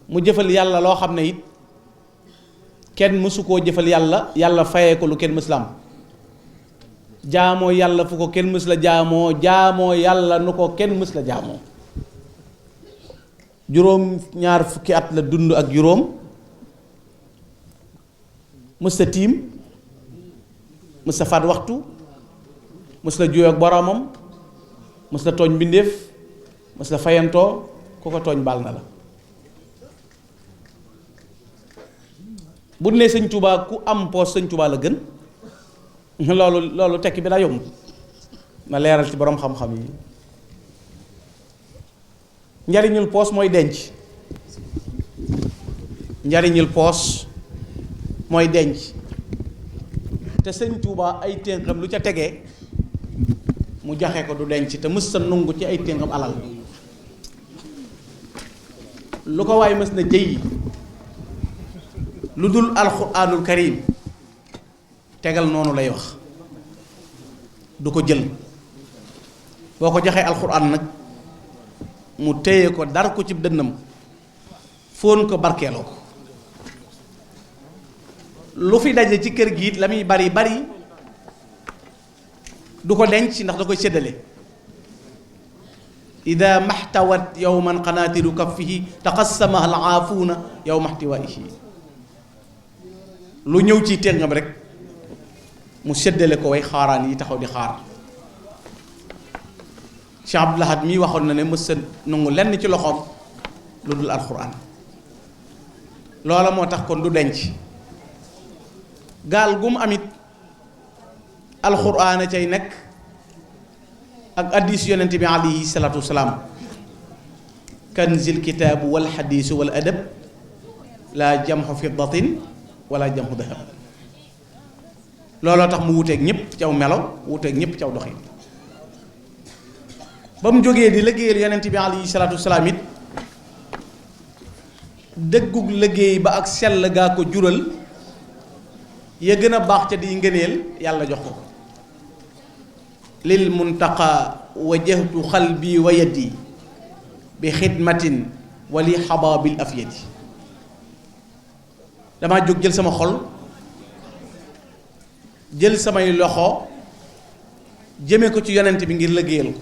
mu jëfal yàlla loo xam ne it kenn mësu koo jëfal yàlla yàlla fayee ko lu kenn mës la am jaamoo yàlla fu ko kenn mës la jaamoo yàlla nu ko kenn mës la jaamoo juróom ñaar fukki at la dund ak juróom mës la tiim mës la faat waxtu mës la juyoo ak boroomam mës la tooñ mbindéef mës la fayantoo ku ko tooñ baal na la bu ne sëñ Touba ku am poos sëñ Touba la gën loolu tekki bi daa yomb ma leeral ci boroom xam-xam yi njariñul poos mooy denc njariñul poos mooy denc te sëñ Touba ay ténqam lu ca tegee mu joxe ko du denc te mës sa nungu ci ay ténqam alal lu ko waay mës na jëyi lu dul alxuraanul karim tegal noonu lay wax du ko jël boo ko joxee alxuraan nag mu téye ko dar ko ci dënnam fóon ko barkeeloo ko lu fi daje ci kër gi it la muy bari bari du ko denc ndax da koy séddale ida maxtawat yowman qanaatiru kaffihi taqassamaha alaafuuna yow maxtiwaihi lu ñëw ci téngam rek mu séddale ko way xaaraan yi taxaw di xaar Cheikh Abdoul Ahad mii waxoon na ne mës a nangu lenn ci loxoom lu dul alxuraan loola moo tax kon du denc gaal gu mu amit alxuraan a cay nekk ak addis yonent bi alayhi salaatu wasalaam kanzil kitaabu wal xadiisu wal adab laa jamxu fiddatin wala jamxu dahab looloo tax mu wuteeg ñëpp caw melo wuteeg ñëpp caw doxin ba mu jógee di liggéeyal yonent bi alayhi salaatu wasalaam it dëggug liggéey ba ak sell gaa ko jural ya gën a baax ca di ngëneel yàlla jox ko lil muntaqa wajjahtu xalbi wa yaddi bi xidmatin wali xabaabil afyadi damaa jóg jël sama xol jël samay loxo jëme ko ci yonent bi ngir liggéeyal ko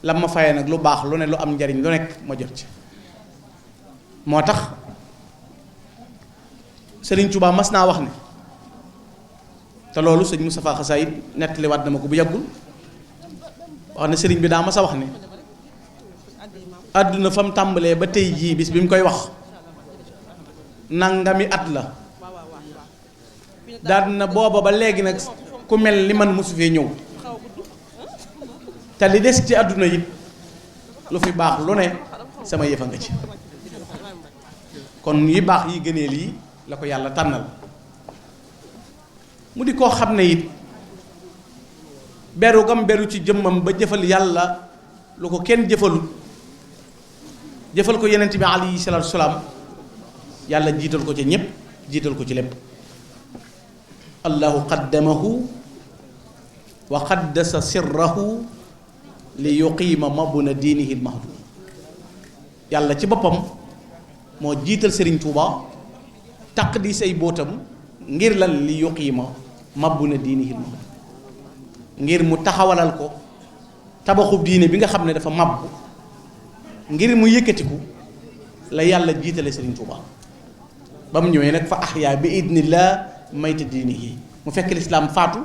lam ma fayee nag lu baax lu ne lu am njariñ lu nekk ma jot ci moo tax Sëriñ Tuubaa mas naa wax ne te loolu sëñ Moustapha Xasaayid nettaliwaat na ma ko bu yàggul wax ne sëriñ bi daa mas a wax ne àdduna fa mu tàmbalee ba tey jii bis bi mu koy wax nangami at la daal na booba ba léegi nag ku mel ni man mosu fee ñëw te li des ci àdduna yi lu fi baax lu ne sama yëfa nga ci kon yi baax yi gënee lii la ko yàlla tànnal mu di koo xam ne it beru gam beru ci jëmmam ba jëfal yàlla lu ko kenn jëfalul jëfal ko yonent bi alayhi salaatu salaam yàlla jiital ko ci ñépp jiital ko ci lépp allahu qaddamahu wa qaddasa sirrahu li yuqiima mabuna diinihi lmahdum yàlla ci boppam moo jiital Serigne Touba taq di say bootam ngir lan li yuqiima mabuna diinihi lmahdum ngir mu taxawalal ko tabaxub diine bi nga xam ne dafa mabbu ngir mu yëkkatiku la yàlla jiitale Serigne Touba ba mu ñëwee nag fa ahyaa bi idnillah mayta diinihi mu fekk lislaam faatu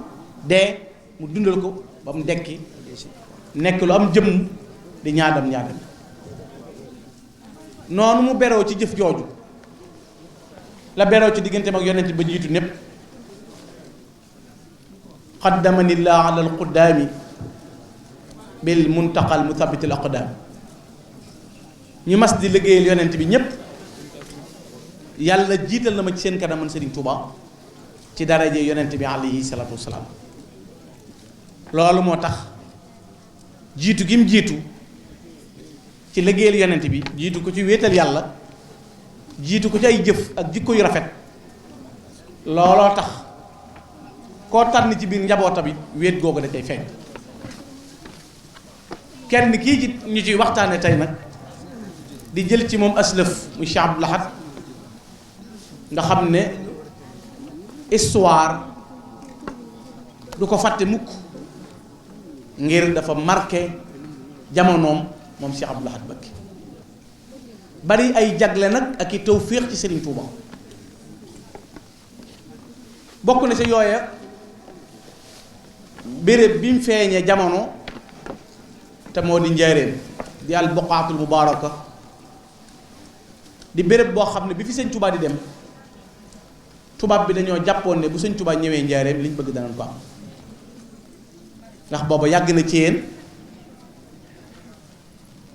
dee mu dundal ko ba mu dekki nekk lu am jëmm di ñaadam noonu mu beroo ci jëf jooju la beroo ci digganteem ak yonent ba jiitu népp qaddamanillah ala alquddaami bil muntaqal muthabitil aqdaam ñu mas di liggéeyal yonent bi ñépp yàlla jiital na ma ci seen kanam man Serigne Touba ci daraje yonent bi alayhi salaatu wasalaam loolu moo tax jiitu gi mu jiitu ci liggéeyal yonent bi jiitu ko ci wéetal yàlla jiitu ko ci ay jëf ak jikko yu rafet looloo tax koo tànn ci biir njabootam it wéet googu da cay feeñ kenn kii ci ñu ciy waxtaane tey nag di jël ci moom aslëf muy Cheikh Abdoul Ahad nga xam ne histoire du ko fàtte mukk ngir dafa marqué jamonoom moom Cheikh Abdoul Ahad Mbacké bari ay jagle nag ak i tawféex ci Serigne Touba bokk na ci yooya béréb bi mu feeñee jamono te moo di njaareem di al buqaatul mubaaraka di béréb boo xam ne bi fi sëñ Touba di dem tubaab bi dañoo jàppoon ne bu sëñ Touba ñëwee njaareem liñ bëgg danañ ko am ndax booba yàgg na ci yéen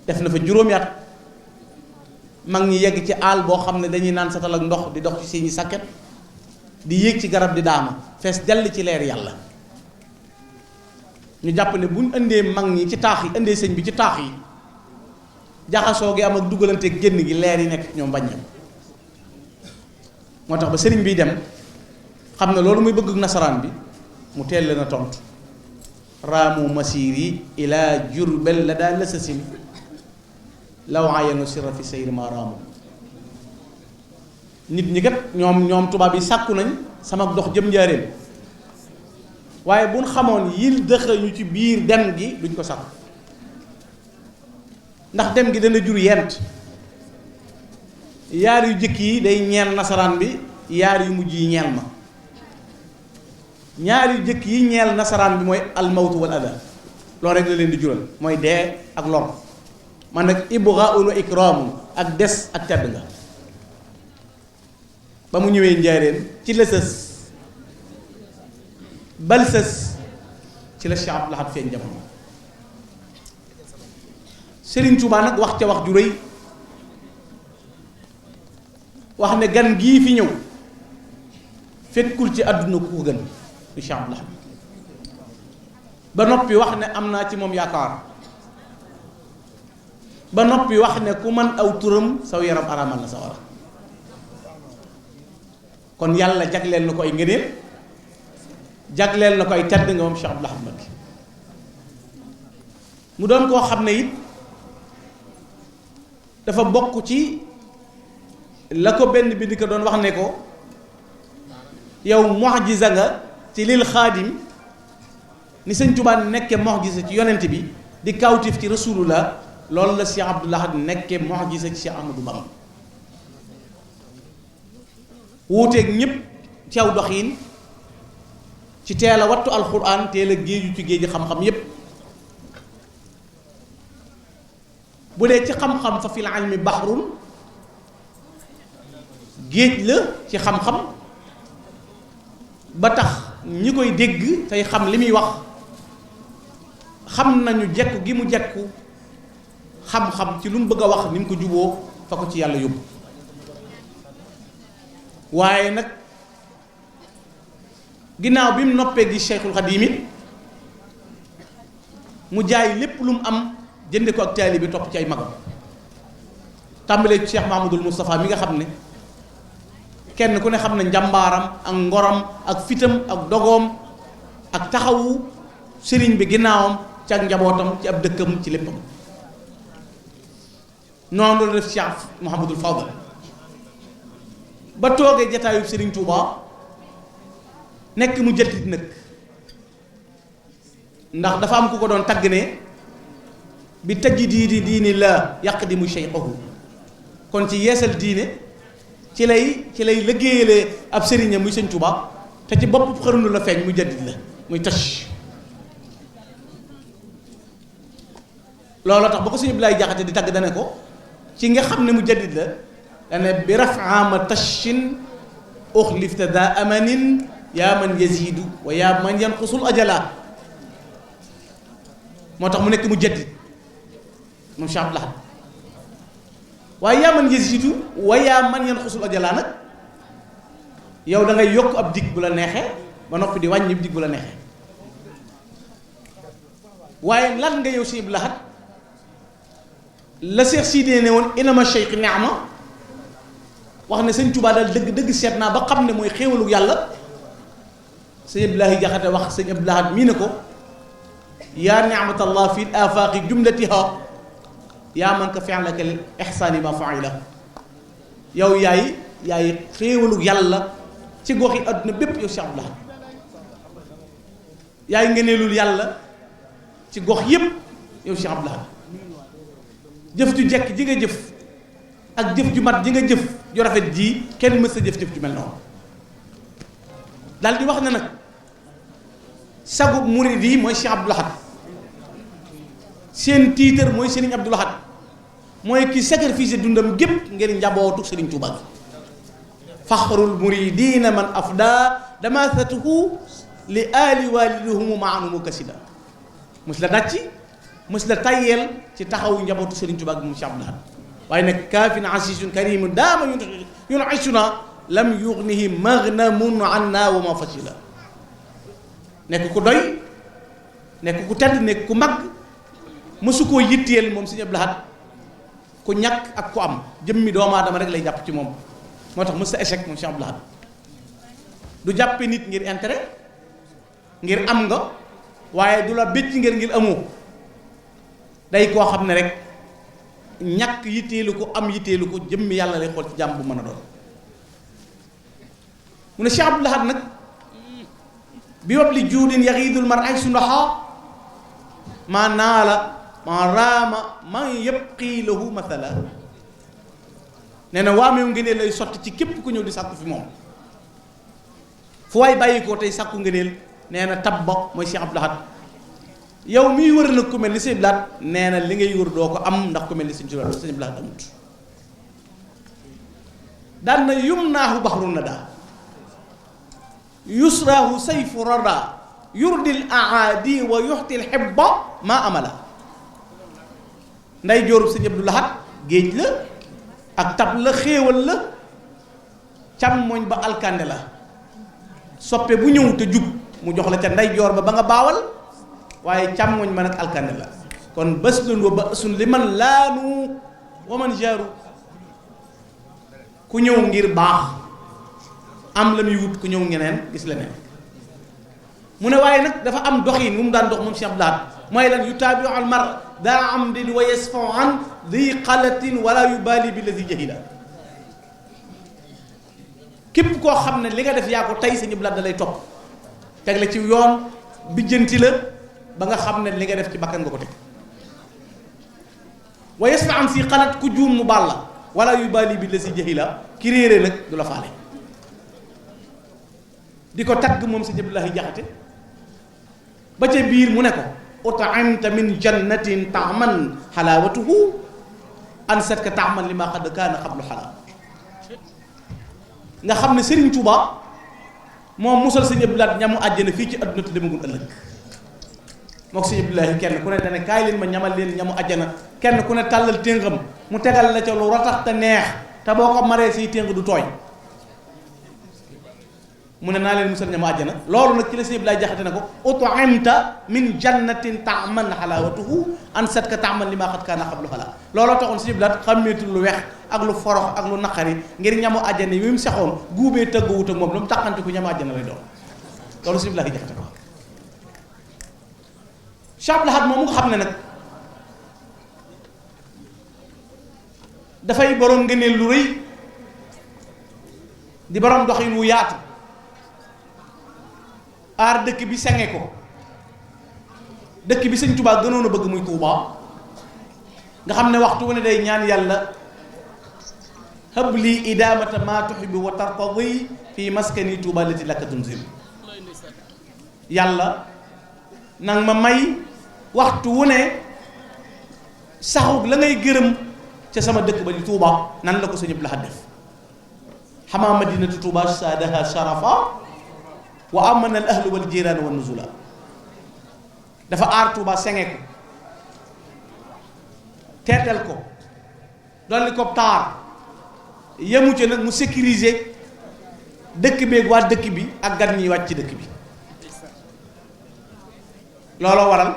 def na fa juróomi at mag ñi yegg ci àll boo xam ne dañuy naan satal ak ndox di dox ci seeni sàkket di yéeg ci garab di daama fees dell ci leer yàlla ñu jàpp ne buñ indee mag ñi ci taax yi indee sëñ bi ci taax yi jaxasoo gi am ak dugalanteeg génn gi leer yi nekk ñoom bañ moo tax ba sëriñ biy dem xam ne loolu muy bëgg nasaraan bi mu teel leen a tontu raamu masiri ila jurbel la daal la sasin law ayanu sirra fi sayri ma raamu nit ñi kat ñoom tubaab yi sàkku nañ sama dox jëm njaareem waaye buñ xamoon yil dëxañu ci biir dem gi duñ ko sàkku ndax dem gi dana jur yent yaar yu jëkk yi day ñeel nasaraan bi yaar yu mujj yi ñeel ma ñaar yu jëkk yi ñeel nasaraan bi mooy almawtu wal ada loolu rek la leen di jural mooy dee ak lor man nag ibghaa'un wa ikraamun ak des ak tedd nga ba mu ñëwee njaareen ci la sës bal sës ci la Cheikh Abdou Lahad feeñ jamono Serigne Touba nag wax ca wax ju rëy wax ne gan gii fi ñëw fekkul ci àdduna ku ko gën du Cheikh Abdou Lahad ba noppi wax ne am naa ci moom yaakaar ba noppi wax ne ku man aw turam saw yaram araamal na sa wara kon yàlla jagleel na ko ay ngëneel jagleel na ko ay tedd nga moom Cheikh Abdou Lahad Mbacké mu doon koo xam ne it dafa bokk ci la ko benn bi di ko doon wax ne ko yow mu'jiza nga ci lil xaadim ni sëñ Tuubaa nekke mu'jiza ci yonent bi di kawtif ci rasulullah loolu la Cheikh Abdou Lahad nekke mu'jiza ci Cheikh Ahmadou Bamba wuuteeg ñëpp ci aw doxiin ci teel a wattu alxuraan teel a géeju ci géeji xam-xam yépp bu dee ci xam-xam fa fil ilmi bahrun géej la ci xam-xam ba tax ñi koy dégg tey xam li muy wax xam nañu jekku gi mu jekku xam-xam ci lu mu bëgg a wax ni mu ko juboo fa ko ci yàlla yóbbu waaye nag ginnaaw bi mu noppee gi Cheikhul Khadim it mu jaay lépp lu mu am jënde ko ak taali bi topp ci ay magam tàmbalee ci Cheikh Mahmoudul Moustapha mi nga xam ne kenn ku ne xam ne njàmbaaram ak ngoram ak fitam ak dogoom ak taxawu sëriñ bi ginnaawam ci ak njabootam ci ab dëkkam ci léppam noonu la def Cheikh Mouhamadul Fadal ba toogee jataayu sëriñ Touba nekk mu jëltit nag ndax dafa am ku ko doon tagg ne bi tëggi diini la yàq di mu cheikhahu kon ci yeesal diine ci lay liggéeyale ab sëriñam muy sëñ Touba te ci bopp xërundu la feeñ muy jaddit la muy tëch looloo tax ba ko sëñ Abdoulaye Jaxate di tagg dane ko ci nga xam ne mu jaddit la dane bi raf'ama tachin uxlifta da amanin yaa man yazidu wa yaa man yanqusul ajala moo tax mu nekk mu jaddit moom Cheikh Abdou Lahad waaye yaa man yazidu wa yaa man yanqusul ajala nag yow da ngay yokk ab dig bu la neexee ba noppi di wàññi dig bu la neexee waaye lan nga yow Cheikh Abdou Lahad la Cheikh Sidé ne woon inama cheikh ni'ma wax ne sëñ Touba daal dëgg seet naa ba xam ne mooy xéewalu yàlla sëñ Abdoulaye Jaxate wax sëñ Abdou Lahad mii ne ko yaa ni'matallah fi afaqi jumlatiha yaa man ka fi'laka al ihsani ma fa'ila yow yaay xéewalu yàlla ci goxi adduna bépp yow Cheikh Abdou Lahad yaay ngëneelul yàlla ci gox yépp yow Cheikh Abdou Lahad jëf ju jekk ji nga jëf ak jëf ju mat ji nga jëf ju rafet ji kenn mës sa jëf ju mel noonu daal di wax ne nag sagu murid yi mooy Cheikh Abdou Lahad seen tiitar mooy Serigne Abdou Lahad mooy ki sacrifice dundam gépp ngir njabootu Serigne Touba gi faxrul muridina man afda damasatuhu li ali walidihumu maanumu kasida mos la dàcc mos la tayyeel ci taxawu njabootu Serigne Touba gi moom Cheikh Abdou Lahad waaye nag kaafin asisun karimun daama yunaisuna lam yugnihi magnamun anna wa ma fasila nekk ku doy nekk ku tedd nekk ku mag mësu koo yitteel moom Serigne Abdou Lahad ku ñàkk ak ku am jëmmi doomu aadama rek lay jàpp ci moom moo tax mës sa échec moom Cheikh Abdou Lahad du jàppe nit ngir intérêt ngir am nga waaye du la bëcc ngir amoo day koo xam ne rek ñàkk yitteelu ko am yitteelu ko jëmmi yàlla lay xool ci jàmm bu mën a doon. mu ne Cheikh Abdoul Ahad nag bi wab li juudin yaxiidul mar ay sundaxa maa naala maa raama man yabqi lahu mathala nee na waameew ngëneel lay sotti ci képp ku ñëw di sàkku fi moom fu waay bàyyi ko tey sàkku ngëneel nee na tabba mooy Cheikh Abdoul Ahad yow miy wër nag ku mel ni Sëñ Abdoul Ahad nee na li ngay wër doo ko am ndax ku mel ni Sëñ Abdoul Ahad amut daan na yum naahu baxru na daa yusrahu sayfu rada yurdil aadi wa yuxtil xibba maa amala nday joorub Sëñ Abdoul Ahad géej la ak tab la xéewal la càmmoñ ba alkande la soppe bu ñëw te jub mu jox la ca nday joor ba nga baawal waaye càmmoñ ma nag alkande la kon baslun wa basun li man laanu wa man jaaru ku ñëw ngir baax am la muy wut ku ñëw ngeneen gis leneen mu ne waaye nag dafa am doxin mu daan dox moom Cheikh Abdoul Ahad mooy lan yutaabiu al mar daa amdin wa yasfau an di xalatin wala yubali bi lazi jahila képp koo xam ne li nga def yaa ko tey Sëñ Abdoul Ahad da lay topp teg la ci yoon bijjanti la ba nga xam ne li nga def ci bakkan nga ko teg wa yasfa an si xalat ku juum mu baal la wala yubali bi lazi jahila ki réere nag du la faale di ko tagg moom Sëñ Abdoul Ahad Jaxate ba ca biir mu ne ko utaimta min jannatin taaman xalaawatuhu ansatka taaman li ma xadd kaana xablu xalaa nga xam ne Serigne Touba moom musal Sëñ Abdoul Ahad ñamu àjjana fii ci adduna te demagul ëllëg moo ko Sëñ Abdoul Ahad kenn ku ne dane kaay leen ma ñamal leen ñamu àjjana kenn ku ne tàllal téngam mu tegal la ca lu ratax te neex te boo ko maree siy téng du tooy mu ne naa leen musal ñamu àjjana loolu nag ci la Sëñ Abdoul Ahad Jaxate na ko ut'imta min jannatin ta'man halawatuhu ansatka ta'man lima qad kana qablu hala looloo taxoon Sëñ Abdoul Ahad xàmmeetul lu weex ak lu forox ak lu naqari ngir ñamu àjjana yi mu sexoon guubee tëgguwut ak moom lu mu taxante ku ñamu àjjana lay doon loolu Sëñ Abdoul Ahad Jaxate ko Cheikh Abdoul Ahad moom mu nga xam ne nag dafay borom ngëneel lu rëy di borom doxin wu yaatu aar dëkk bi sange ko dëkk bi Sëñ Tuubaa gënoon a bëgg muy Tuubaa nga xam ne waxtu wu ne day ñaan yàlla hab lii idaamata maa tuhibbu wa tartadi fii maskani Tuubaa lati laka tunzil yàlla nang ma may waxtu wu ne saxu la ngay gërëm ca sama dëkk ba di Tuubaa nan la ko Sëñ Abdoul Ahad def xamaa madinatu Tuubaa saadaha sharafa wa amana al ahlu wal jiraan wa nuzula dafa aar Tuuba senge ko teetal ko dolli ko taar yemu ca nag mu sécuriser dëkk beeg waa dëkk bi ak gan ñi wàcc ci dëkk bi looloo waral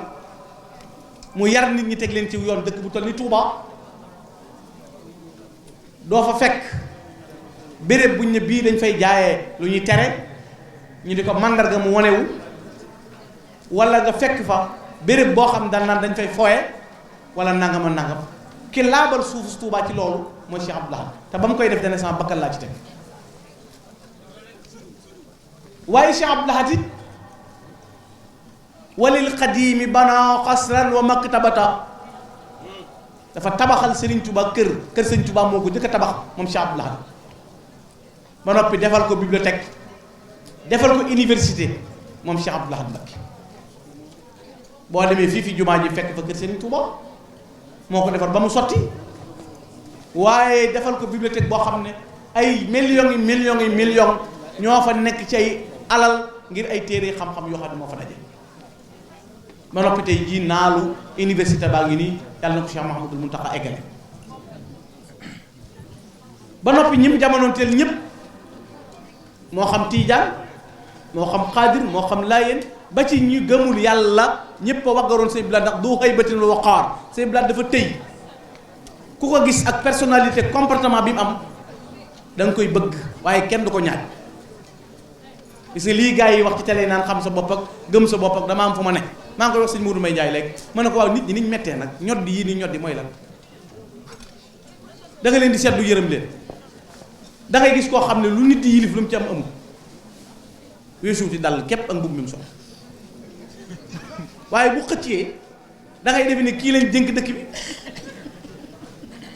mu yar nit ñi teg leen ci yoon dëkk bu toll ni Tuuba doo fa fekk béréb buñ ne bii dañ fay jaayee lu ñuy tere ñu di ko màndarga mu wanewu wala nga fekk fa béréb boo xam daan naan dañ fay foye wala nangama nangam ki laabal suufu Tuubaa ci loolu mooy Cheikh Abdoul Ahad te ba mu koy def dana sama bakkan laa ci teg waaye Cheikh Abdoul Ahad it walil qadimi bana xasran wa maktabata dafa tabaxal Serigne Touba kër Serigne Touba moo ko jëkk a tabax moom Cheikh Abdoul Ahad ba noppi defal ko bibliothèque defal ko université moom Cheikh Abdoul Ahad Mbacké boo demee fii fi jumaa ji fekk fa kër Serigne Touba moo ko defar ba mu sotti waaye defal ko bibliothèque boo xam ne ay millions yi millions ñoo fa nekk ci ay alal ngir ay téere xam-xam yoo xam ne moo fa daje ba noppi tey jii naalu université baa ngi nii yàlla na ko Cheikh Mouhamadul Mountakha eggale ba noppi ñim jamonoon teel ñëpp moo xam tiijaan moo xam xaadir moo xam laayeen ba ci ñu gëmul yàlla ñëpp a waggaroon Sëñ Abdoul Ahad ndax du xëy batin lu waqaar Sëñ Abdoul Ahad dafa tëy ku ko gis ak personnalité comportement bi mu am da nga koy bëgg waaye kenn du ko ñaaj gis nga lii gars yi wax ci télé naan xam sa bopp ak gëm sa bopp ak dama am fu ma ne maa ngi koy wax sëñ Mourou May Ndiaye léegi ma ne ko waaw nit ñi niñ mettee nag ñoddi yii ni ñoddi mooy lan da nga leen di seetlu yërëm leen da ngay gis koo xam ne lu nit di yilif lu mu ci am amul weesuuti dal képp ak mbubb mi mu sol waaye bu xëccee da ngay defe ne kii lañ dénk dëkk bi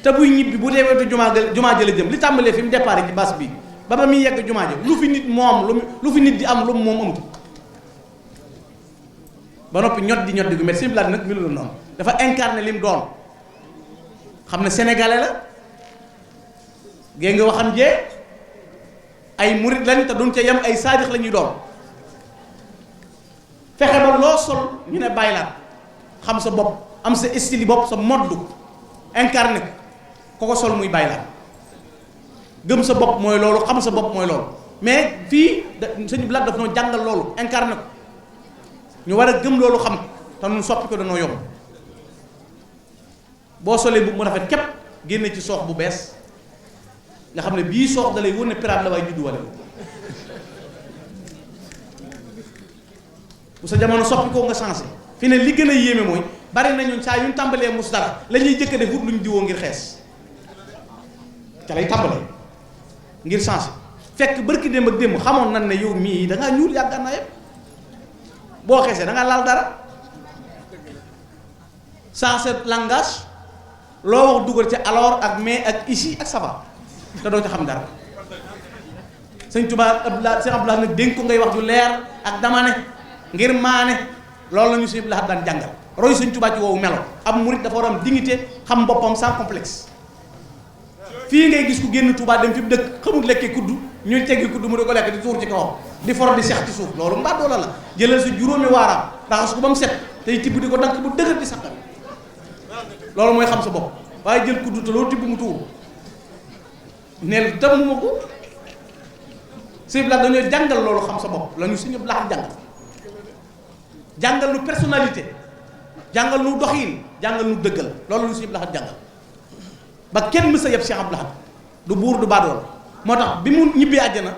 te buy ñibbi bu dee wetu jumaa jëla jëm li tàmbalee fi mu départ ci bas bi ba ba muy yegg jumaa ja lu fi nit moom lu fi nit di am lu moom amut ba noppi ñot di gu met sëñ Blaat nag mi lu noonu dafa incarné lim doon xam ne sénégalais la gée nga waxam jee ay murit lañ te duñ ca yem ay saadix la ñuy doon fexe ba loo sol ñu ne bàyyi laat xam sa bopp am sa style bopp sa moddu incarné ko ko sol muy bàyyi laat gëm sa bopp mooy loolu xam sa bopp mooy loolu mais fii sëñ Blaat daf noo jàngal loolu incarné ko ñu war a gëm loolu xam te nun soppi ko danoo yomb boo solee bu mu rafet képp génne ci soox bu bees nga xam ne bii soox da lay wër ne piraat la waaye juddu wale bu sa jamono soppi ko nga changé fi ne li gën a yéeme mooy bari nañu saa yu ñu tàmbalee mus dara la ñuy jëkk def wut lu ñu diwoo ngir xees ca lay tàmbalee ngir changé fekk barki démb ak démb xamoon nan ne yow mii da ngaa ñuul yàggaan naa yëpp boo xeesee da ngaa laal dara changé langage loo wax dugal ci alors ak mais ak ici ak ça va te doo ci xam dara sëñ Tuubaa Sëñ Abdoulaye nag dénk ko ngay wax ju leer ak dama ne ngir maane loolu la ñu Sëñ Abdoulaye daan jàngal roy sëñ Tuubaa ci woowu melo ab murit dafa war a am dignité xam boppam sans complexe fii ngay gis ku génn Tuubaa dem fi mu dëkk xamul lekkee kudd ñuy teggi kudd mu di ko lekk di tuur ci kawam di for di sex ci suuf loolu mbaa doola la jëlal sa juróomi waaraam raxas ko ba mu set tey tibb di ko dank bu dëgër di saqal loolu mooy xam sa bopp waaye jël kudd te loo tibb mu tuur neel tam ma ko sëñ Blaat dañoo jàngal loolu xam sa bopp la ñu Sëñ Blaat jàngal nu personnalité jàngal nu doxin jàngal nu dëggal loolu lu Sëñ Blaat jàngal ba kenn mës a yeb Cheikh Abdou Lahad du buur du baadool moo tax bi mu ñibbee àjjana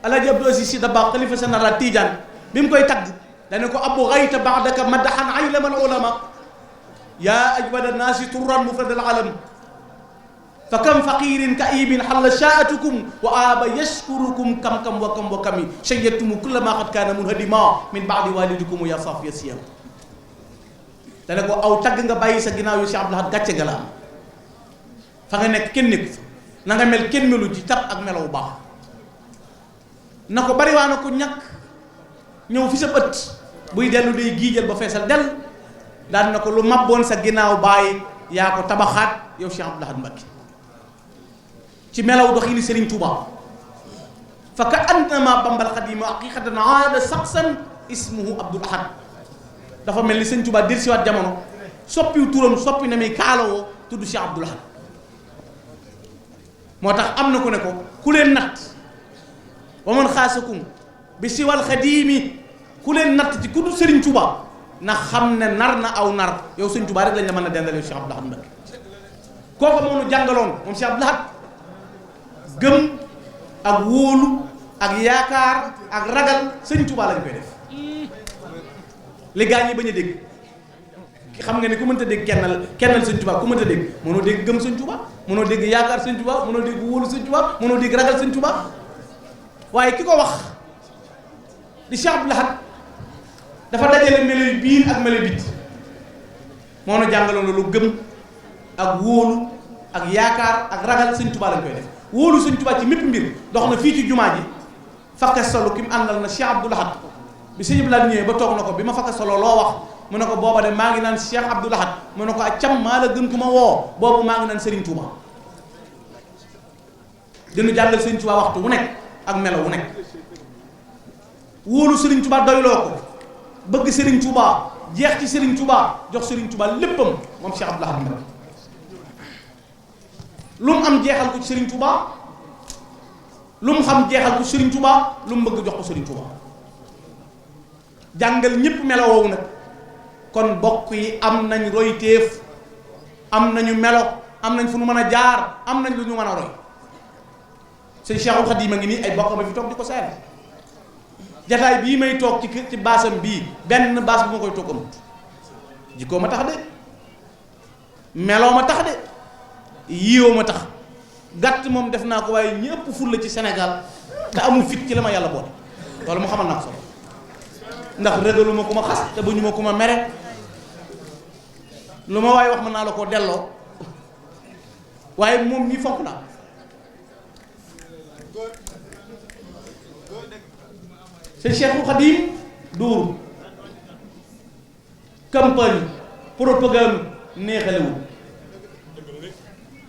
Alaaji Abdou Aziz Sy Dabakh xalifa général Tidiane bi mu koy tagg dane ko abu xayta ba'daka madahan aylaman ulama yaa ajwada naasi turran mufradal alam fa kam faqirin ka ibin xalla shaatukum wa aba yashkurukum kam kam wa kami shayyatumu kulla ma qad kaana munhadima min baadi walidikum ya saf ya siyam dane ko aw tagg nga bàyyi sa ginnaaw yu Cheikh Abdou Lahad gàcce nga la am fa nga nekk kenn nekku fa na nga mel kenn melu ci tab ak melawu baax na ko bari waa na ko ñàkk ñëw fi sa ëtt buy dellu day giijal ba feesal dell daan na ko lu mabboon sa ginnaaw bàyyi yaa ko tabaxaat yow Cheikh Abdou Lahad Mbacké ci melaw doxini Serigne Touba fa ka annama bambal xadima haqiqatan aada saxsan ismuhu Abdou Lahad dafa mel ni Serigne Touba dellusiwaat jamono soppiw turam soppi na muy kaalawoo tudd Cheikh Abdou Lahad moo tax am na ko ne ko ku leen natt wa man xaasakum bi siwal xadimi ku leen natt ci ku dul Serigne Touba na xam ne nar na aw nar yow Serigne Touba rek lañ la mën a dendale Cheikh Abdou Lahad Mbacké kooku moo nu jàngaloon moom Cheikh Abdou Lahad gëm ak wóolu ak yaakaar ak ragal Serigne Touba lañ koy def li gaa ñi bañ a dégg xam nga ne ku mënta dégg kennal Serigne Touba ku mënta dégg mënoo dégg gëm Serigne Touba mënoo dégg yaakaar Serigne Touba mënoo dégg wóolu Serigne Touba mënoo dégg ragal Serigne Touba waaye ki ko wax di Cheikh Abdou Lahad dafa dajale melo yu biir ak melo bit moo na jàngaloon loolu gëm ak wóolu ak yaakaar ak ragal Serigne Touba lañ koy def wóolu Serigne Touba ci mépp mbir dox na fii ci jumaa ji fakka solo ki mu àndal na Cheikh Abdou Lahad bi Sëñ Abdou Lahad ñëwee ba toog na ko bi ma fakka solo loo wax mu ne ko booba de maa ngi naan Cheikh Abdou Lahad mu ne ko ak cam maa la gën ku ma woo boobu maa ngi naan Serigne Touba dinu jàngal Serigne Touba waxtu wu nekk ak melo wu nekk wóolu Serigne Touba doyloo ko bëgg Serigne Touba jeex ci Serigne Touba jox Serigne Touba léppam moom Cheikh Abdou Lahad Mbacké lu mu am jeexal ko ci Serigne Touba lu mu xam jeexal ko ci Serigne Touba lu mu bëgg jox ko Serigne Touba jàngal ñépp melo woowu nag kon bokk yi am nañ royteef am nañu melo am nañ fu nu mën a jaar am nañ lu ñu mën a roy sëñ Cheikhul Khadim a ngi nii ay bokk ma fi toog di ko seere jataay bii may toog ci baasam bii benn baas bu ma koy toog amut jikkoo ma tax de meloo ma tax de yiwoo ma tax gàtt moom def naa ko waaye ñi ëpp ful la ci Sénégal te amul fit ci la ma yàlla boole loolu mu xamal naa ko solo ndax rëgaluma ku ma xas te ba ñu ma ku ma mere lu ma waaye wax mën naa la koo delloo waaye moom ñi fonk naa c'est Cheikhul Khadim duuru campagne propagande neexalewul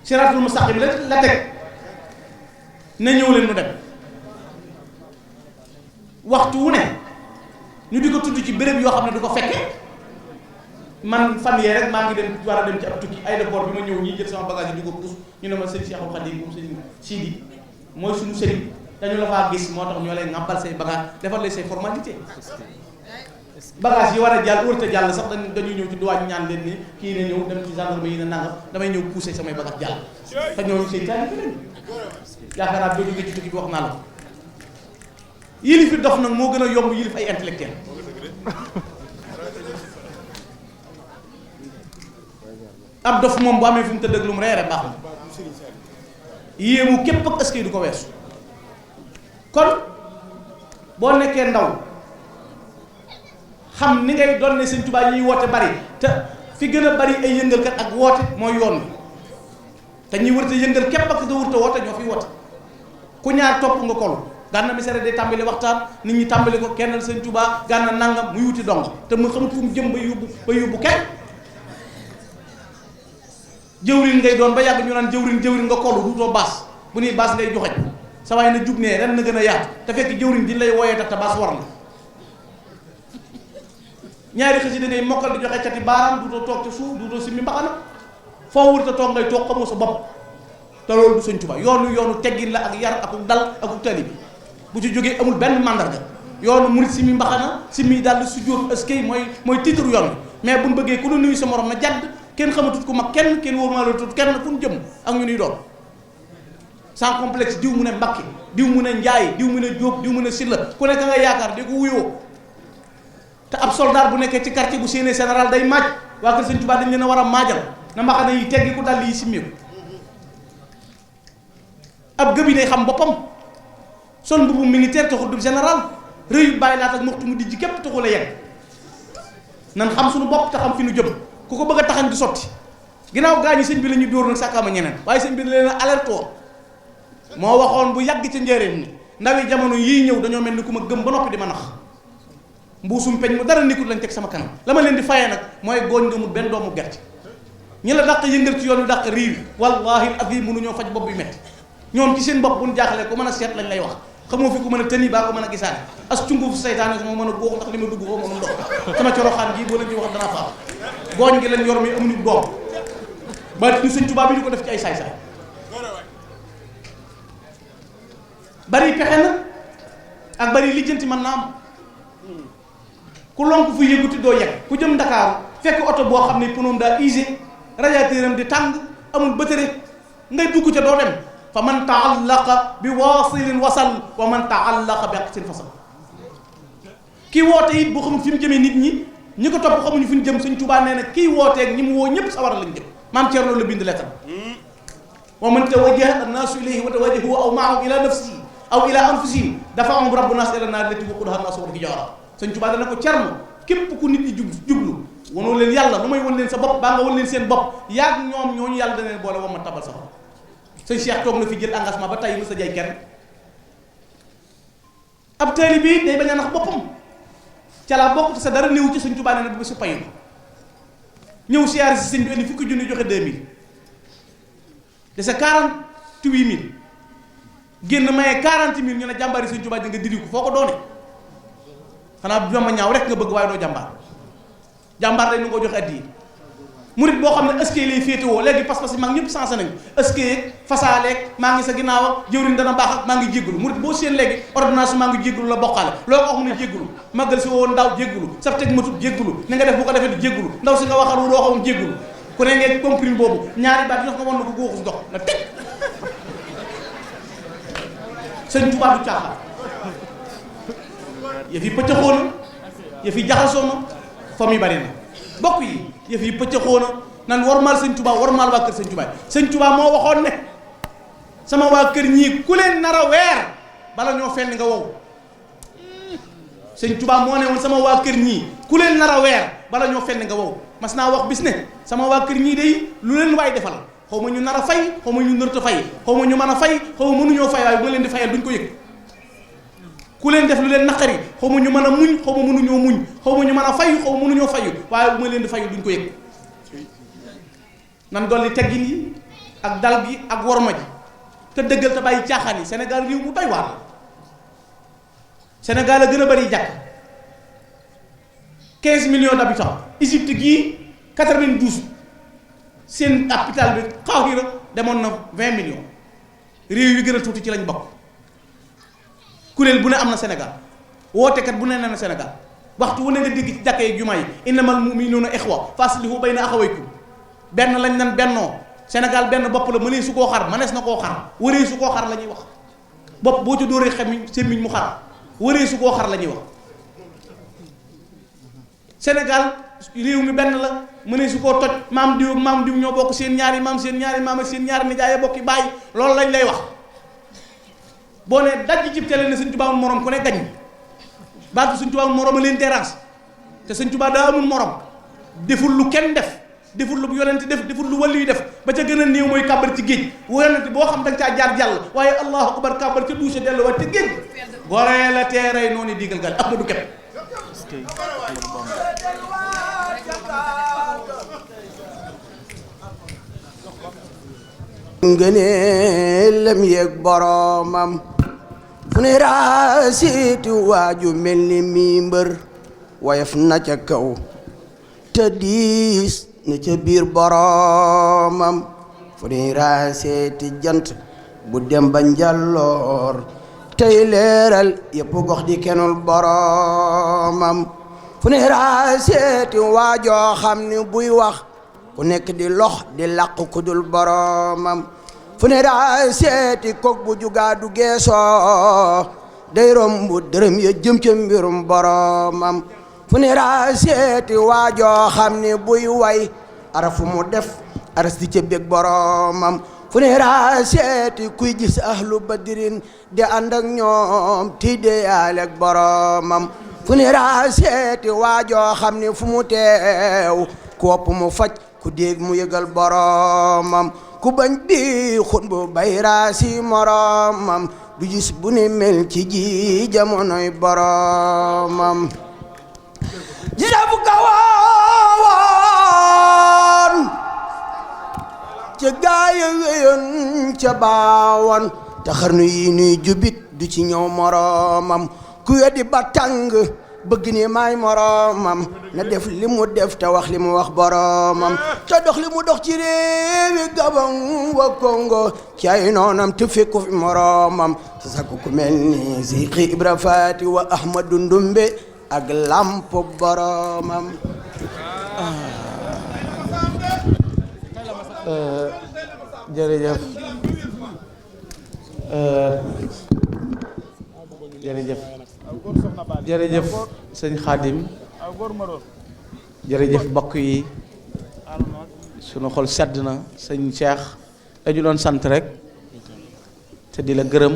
siraatul mustaqim la teg na ñëw leen nu dem waxtu wu ne ñu di ko tudd ci béréb yoo xam ne du ko fekke man fan yee rek maa ngi dem war a dem ci ab tukki aéroport bi ma ñëw ñii jël sama bagage yi di ko puus ñu ne ma sëñ Cheikhul Khadim moom sëñ Sidi mooy suñu sëriñ dañu la faa gis moo tax ñoo lay ŋàmpal say bagage defal lay say formalité bagage yi war a jàll wërta jàll sax dañuy ñëw ci duwaañ ñaan leen ni kii ne ñëw dem ci gendarme yi ne nangam damay ñëw pousser samay bagage jàll te ñooñu seen taalibe lañ yaakaar naa doo jógee ci tukki bi wax naa la ko yilif fi dof nag moo gën a yomb yilif ay intellectuel ab dof moom bu amee fu mu tëdd ak lu mu reere baax na yéemu képp ak ëskay du ko weesu kon boo nekkee ndaw xam ni ngay doon ne Sëñ Tuubaa ñuy woote bari te fi gën a bari ay yëngalkat ak woote mooy yoon wi te ñuy wërte yëngal képp ak da wërte woote ñoo fi woote ku ñaar topp nga kolu Gana Messere day tàmbali waxtaan nit ñi tàmbali ko kennal Sëñ Tuubaa Gana nangam muy wuti dong te mu xamut fu mu jëm ba yóbbu kenn jëwriñ ngay doon ba yàgg ñu naan jëwriñ nga kolu duutoo baas bu nuy baas ngay joxej sa waaye na jub nee ren na gën a yaatu te fekk jëwriñ di lay wooyee tax te baas war la ñaari xësi da ngay mokkal di joxe cati baaraam duutoo toog ca suuf duutoo simmi mbaxana foo wërta toog ngay toog xamoo sa bopp te loolu du Sëñ Tuubaa yoonu teggin la ak yar akuk dal akuk tali bi bu ci jógee amul benn mandarga yoonu murit simmi mbaxana simmi daal su jóot eskay mooy titre yoon bi mais buñ bëggee ku nu nuyu sa morom na jadd kenn xamatut ku mag kenn wóor maa la tut kenn fu ñu jëm ak ñu nuy doon sans complexe diw mu ne Mbàkke diw mu ne Njaay diw mu ne Jóob diw mu ne Silla ku nekk nga yaakaar di ko wuyoo te ab soldat bu nekkee ci quartier bu séenee général day maaj waa kër Sëñ Tuubaa dañ leen a war a maajal na mbaxana yi teggi ku dal yi simmeeku ab gëbi day xam boppam sol mbubu militaire taxul du général rëyu bàyyi laat ak maxtu mu dijji képp taxul a yegg nan xam suñu bopp te xam fi nu jëm ku ko bëgg a taxañ di sotti ginnaaw gaa ñi sëñ bi la ñu dóor nag sàkkaama ñeneen waaye sëñ bi la leen alerte woon moo waxoon bu yàgg ca njëriñ ni ndawi jamono yii ñëw dañoo mel ni ku ma gëm ba noppi di ma nax mbuusum peñ mu dara nekkul lañ teg sama kanam la ma leen di fayee nag mooy gooñ nga mu benn doomu gerte ñi la dàq yëngal ci yoon wi dàq riir wallahi azim mënuñoo faj bopp bi metti ñoom ci seen bopp buñ jaaxlee ku mën a seet lañ lay wax xamoo fi ku mën a tëni baa ko mën a gisaane as cungufu saytaane sama mën a góox ndax li ma dugg foofu moom ndox sama coroxaan gii boo leen ci wax danaa faam gooñ gi lañ yor mi amuñu doom ba ñu Sëñ Tuubaa bi di ko def ci ay saay-saay bari pexe na ak bari lijjanti mën naa am ku lonk fu yëguti doo yegg ku jëm Ndakaaru fekk oto boo xam ne pneu daa usé radiateur am di tàng amul batterie ngay dugg ca doo dem fa man taallaqa bi waasilin wasal wa man taallaqa bi aqsin fasal kii woote it boo xamul fi mu jëmee nit ñi ko topp xamuñu fi ñu jëm Sëñ Tuubaa nee na kii wooteeg ñi mu woo ñëpp sawar lañ jëm maam Thierno la bind lettre wa man tawajjaha annaasu ilayhi wa tawajjahu aw maahu ila nafsihi aw ila anfusihim dafa'ahum rabbu naas ila naar lati waquuduhaa naasu wal hijaara Sëñ Tuubaa dana ko Thierno képp ku nit ñi jublu wanoo leen yàlla lu may wan leen sa bopp baa nga wan leen seen bopp yaag ñoom ñooñu yàlla dana leen boole wa ma tabal sa bopp sëñ Cheikh toog na fi jël engagement ba tey mës a jay kenn ab taalibe bi day bañ a nax boppam ca laa bokk te sa dara néew ci Sëñ Tuubaa nee na bu bésu payu ñëw siyaare si sëñ bi indi fukki junni joxe 2000 de sa 48000 génn maye 40000 ñu ne jàmbaari Sëñ Tuubaa di nga diri ko foo ko doone xanaa jomma ñaaw rek nga bëgg waaye doo jàmbaar day nu ko joxe addi murit boo xam ne ëskey lay féetewoo léegi pas-pas yi mag ñëpp sensé nañu ëskey fasaaleeg maa ngi sa ginnaaw ak jëwriñ dana baax ak maa ngi jéggulu murit boo seen léegi ordonnance maa ngi jéggulu la bokkaale loo ko wax mu ne jéggulu màggal si woo ndaw jéggulu saf teg matut jéggulu ni nga def bu ko defee di jéggulu ndaw si nga waxal wu doo xamam jéggulu ku ne ngeen comprime boobu ñaari baat yox nga wan na ko góoxus ndox na teg Sëñ Tuubaa du caaxaan yëf yi pëccëxoo na yëf yi jaxasoo na fa muy bari na bokk yi yëf yi pëccëxoo na nan warmaal Sëñ Tuubaa warmaal waa kër Sëñ Tuubaa Sëñ Tuubaa moo waxoon ne sama waa kër ñii ku leen nar a weer bala ñoo fenn nga wow. sëñ Tuubaa moo ne woon sama waa kër ñii ku leen nar a weer bala ñoo fenn nga wow. mas naa wax bis ne sama waa kër ñii day lu leen waay defal xaw ma ñu nar a fay xaw ma ñu nërta fay xaw ma ñu mën a fay xaw ma mënuñoo fay waaye bu ma leen di fayal duñ ko yëg. ku leen def lu leen naqari xaw ma ñu mën a muñ xaw ma mënuñoo muñ xaw ma ñu mën a fayu xaw ma mënuñoo fayu waaye bu ma leen di fayu duñ ko yëg. nan dolli teggin yi ak dal gi ak worma ji te dëggal te bàyyi caaxaan yi. Sénégal réew mu doy waar Sénégal a gën a bari jàkk 15 millions d'habitants. Égypte gii 92 seen capital bi Qahira demoon na 20 millions. réew yu gën a tuuti ci lañ bokk. kuréel bu ne am na Sénégal wootekat bu ne na Sénégal waxtu wu ne nga dégg ci jàkka yi jumaa yi innamal mu'minuuna ixwa faslihu bayna axawaykum benn lañ nan bennoo. Sénégal benn bopp la mënee su koo xar mënees na koo xar wëree su koo xar la ñuy wax bopp boo ci dóoree xemiñ semmiñ mu xar wëree su koo xar la ñuy wax. Sénégal réew mi benn la mënee su koo toj maam diw ak maam diw ñoo bokk seen ñaari maam seen ñaari maam ak seen ñaari nijaay bokki baay loolu lañ lay wax. boo ne daj ci télé ne Sëñ Tuubaa amul morom ku ne gañ baatu Sëñ Tuubaa amul morom a leen dérange te Sëñ Tuubaa daa amul morom deful lu kenn def. deful lu yonent def deful lu wàllu yi def ba ca gën a néew mooy kàbbar ci géej yonent boo xam danga caa jaar jàll waaye allahu akbar kàbbar ca duuse delluwaat ci géej goree la teeray noonu digal gal ak ma du kepp ngëneelam yeeg boromam fu ne raasiiti waaju mel ni mi mbër woyof na ca kaw te diis ne ca biir boromam fu ne raaseeti jant bu dem ba njàlloor tey leeral yëpp gox di kenul boromam fu ne raaseeti waajoo xam ni buy wax ku nekk di lox di làq ku dul boromam fu ne raaseeti kook bu jugaa du geesoo day romb dërëm ya jëm ca mbirum boromam fu ne raaseeti waajoo xam ni buy way arafu mu def aras di ca bég boromam fu ne raaseeti kuy gis ahlu badrin di ànd ak ñoom ti de yaale ak boromam fu ne raaseeti waajoo xam ni fu mu teew ku wopp mu faj ku dégg mu yëgal boromam ku bañ bi xun bu bay raasi moromam du gis bu ne mel ci ji jamonoy boromam jisabu kawoon ca gaaya wéyoon ca baawoon te xarnu yi nuy jubit du ci ñëw moromam ku weddi ba tàng bëgg ni maay moromam na def li mu def te wax li mu wax boromam te dox li mu dox ci réewi Gabon wa Congo ci ay noonam te fekku fi moromam sa sakku ku mel ni Seyxi Ibra Faati wa Ahmadu Ndumbe ak lamp boromam jërëjëf jërëjëf jërëjëf sëñ Xaadim jërëjëf mbokk yi sunu xol sedd na sëñ Cheikh dañu doon sant rek te di la gërëm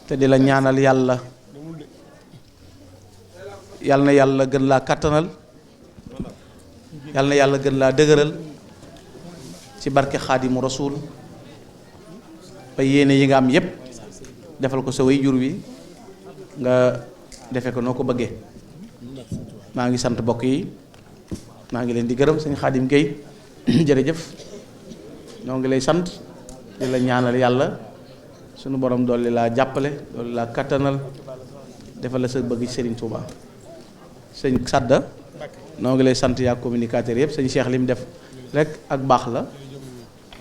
te di la ñaanal yàlla yal na yàlla gën laa kattanal yal na yàlla gën laa dëgëral ci barke Xaadimu Rasuul ba yéene yi nga am yépp defal ko sa way jur wi nga defe ko noo ko bëggee maa ngi sant mbokk yi maa ngi leen di gërëm sëñ Xaadim Gueye jërëjëf ñoo ngi lay sant di la ñaanal yàlla sunu borom dolli laa jàppale dolli laa kattanal defal la sa bëgg Serigne Touba sëñ Sadda noo ngi lay sant yaa communicateur yëpp sëñ Cheikh li mu def rek ak baax la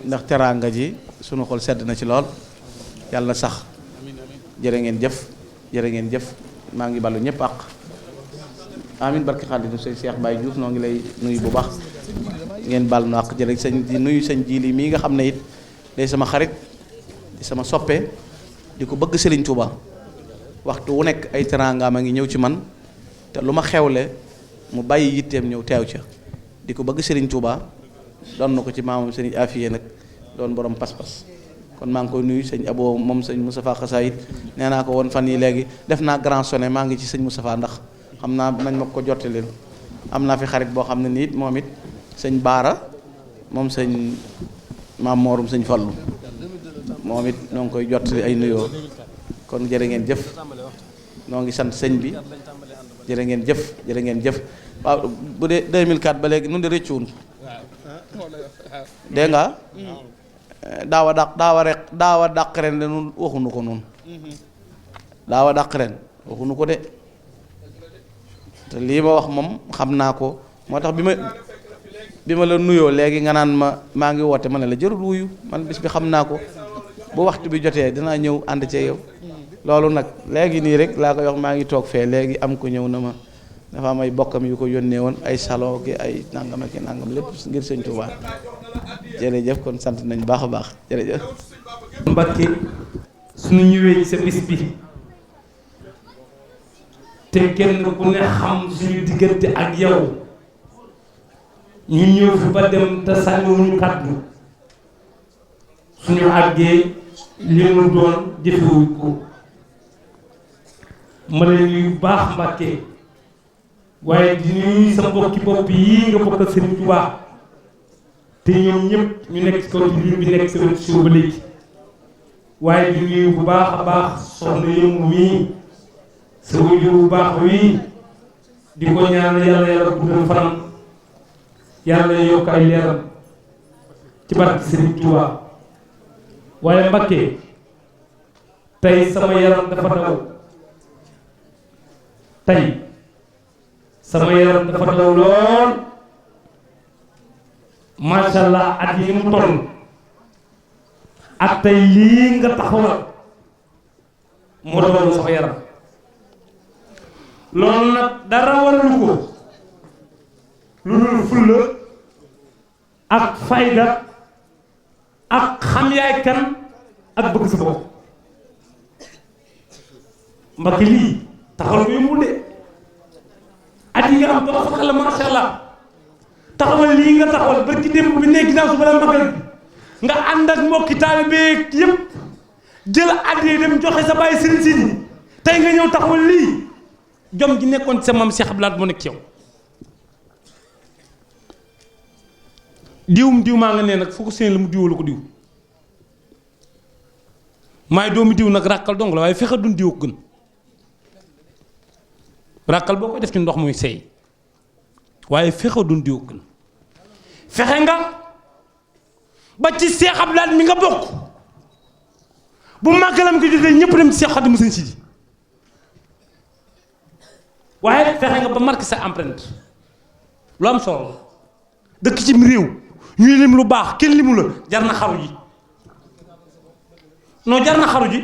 ndax teraanga ji sunu xol sedd na ci lool yàlla na sax jërë ngeen jëf jërë ngeen jëf maa ngi ballu ñëpp àq amin barki Xaadim sëñ Cheikh Baye Diouf noo ngi lay nuyu bu baax ngeen bal nu àq jërë sëñ di nuyu sëñ Jili mii nga xam ne it day sama xarit di sama soppe di ko bëgg Serigne Touba waxtu wu nekk ay teraangaam a ngi ñëw ci man te lu ma xewle mu bàyyi yitteem ñëw teew ca di ko bëgg Serigne Touba doon na ko ci maamam Serigne Afiye nag doon borom pas-pas kon maa ngi koy nuyu sëñ Abo moom sëñ Moustapha Xasaayit nee naa ko woon fan yi léegi def naa grand sonné maa ngi ci sëñ Moustapha ndax xam naa nañ ma ko jottaleel am naa fi xarit boo xam ne nii moom it sëñ Baara moom sëñ maam Moorum sëñ Fallu moom it noo ngi koy jottali ay nuyoo kon jërë ngeen jëf noo ngi sant sëñ bi jërë ngeen jëf waaw bu dee 2004 ba léegi nun de rëccuwun dégg nga daawa dàq ren de nun waxuñu ko noonu daawa dàq ren waxuñu ko de te lii ma wax moom xam naa ko moo tax bi ma la nuyoo léegi nga naan maa ngi woote ma ne la jërul wuyu man bis bi xam naa ko bu waxtu bi jotee dinaa ñëw ànd ci yow loolu nag léegi nii rek laa koy wax maa ngi toog fee léegi am ko ñëw na ma dafa am ay bokkam yu ko yónnee woon ay salon ki ay nangam ak nangam lépp ngir sëñ Tuubaa jërëjëf kon sant nañ baax a baax jërëjëf. Mbakke suñu ñëwee ci sa bis bi te kenn ku ne xam suñu diggante ak yow ñu ñëw fi ba dem te sànniwuñu kàddu suñu àggee li mu doon jëfewuñ ko ma la ñuy baax Mbakke waaye di nuyu sa mbokki bopp yii nga bokk ak Sëriñ Tuubaa te ñoom ñëpp ñu nekk ci kaw ci bi nekk seen suuf ba léegi waaye di nuyu bu baax a baax soxna yëngu mii sa wujur bu baax wii di ko ñaan yàlla guddal fanam yàlla yokk ay leeram ci barke Sëriñ Tuubaa waaye Mbakke tey sama yaram dafa daw tey sama yaram dafa daw lool macha allah at yi mu toll ak tey lii nga taxawal moo doon sama yaram loolu nag dara waralu ko lu dul fulla ak fayda ak xam yaay kan ak bëgg sa bopp Mbakke lii taxawal ko yombul de at yi nga am ba fa la macha allah taxawal lii nga taxawal ba ci démb bi nekk ginnaaw suba la magal bi nga ànd ak mbokki taalibe yëpp jël addiya dem joxe sa bàyyi sëriñ si tey nga ñëw taxawal lii jom ji nekkoon ci sa maam Cheikh Abdou Lahad moo nekk ci yow diw maa nga nee nag foo ko seen la mu diw la ko diw maay doomu diw nag ràkkal dong la waaye fexe dun diw ko gën ràkkal boo koy def ci ndox muy seey waaye fexe dun diw ko gën fexe nga ba ci Cheikh Abdou Lahad mi nga bokk bu màggalam gi jotee ñëpp dem ci Cheikh Xadim Sëñ Sidi waaye fexe nga ba marqué sa empreinte lu am solo dëkk ci réew ñuy lim lu baax kenn limu la jar na xaru ji non jar na xaru ji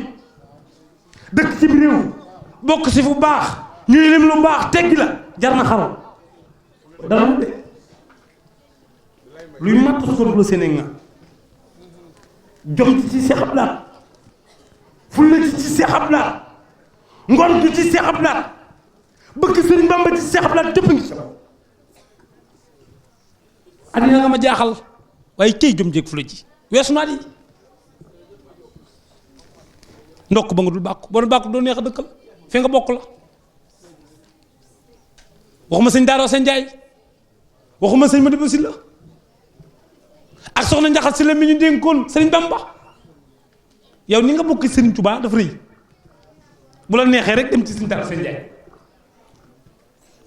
dëkk ci réew bokk si fu baax ñuy lim lu baax teggi la jar na xaru dara de luy matt sor la Sénégal nga jom ci Cheikh Abdou Lahad fulla ci Cheikh Abdou Lahad ngor gi ci Cheikh Abdou Lahad bëgg Sëriñ Bamba ci Cheikh Abdou Lahad jëpp ngi addina nga ma jaaxal waaye cëy jom jéeg fulla ci weesu naa di ndokk ba nga dul bàkku boo dul bàkku doo neex a dëkkal fi nga bokk la waxuma sëñ Daaro sëñ Njaay waxuma sëñ Madiba Sylla ak soxna Njaxat Sylla mi ñu dénkoon Sëriñ Bamba yow ni nga bokk Sëriñ Tuubaa dafa rëy bu la neexee rek dem ci sëñ Daaro sëñ Njaay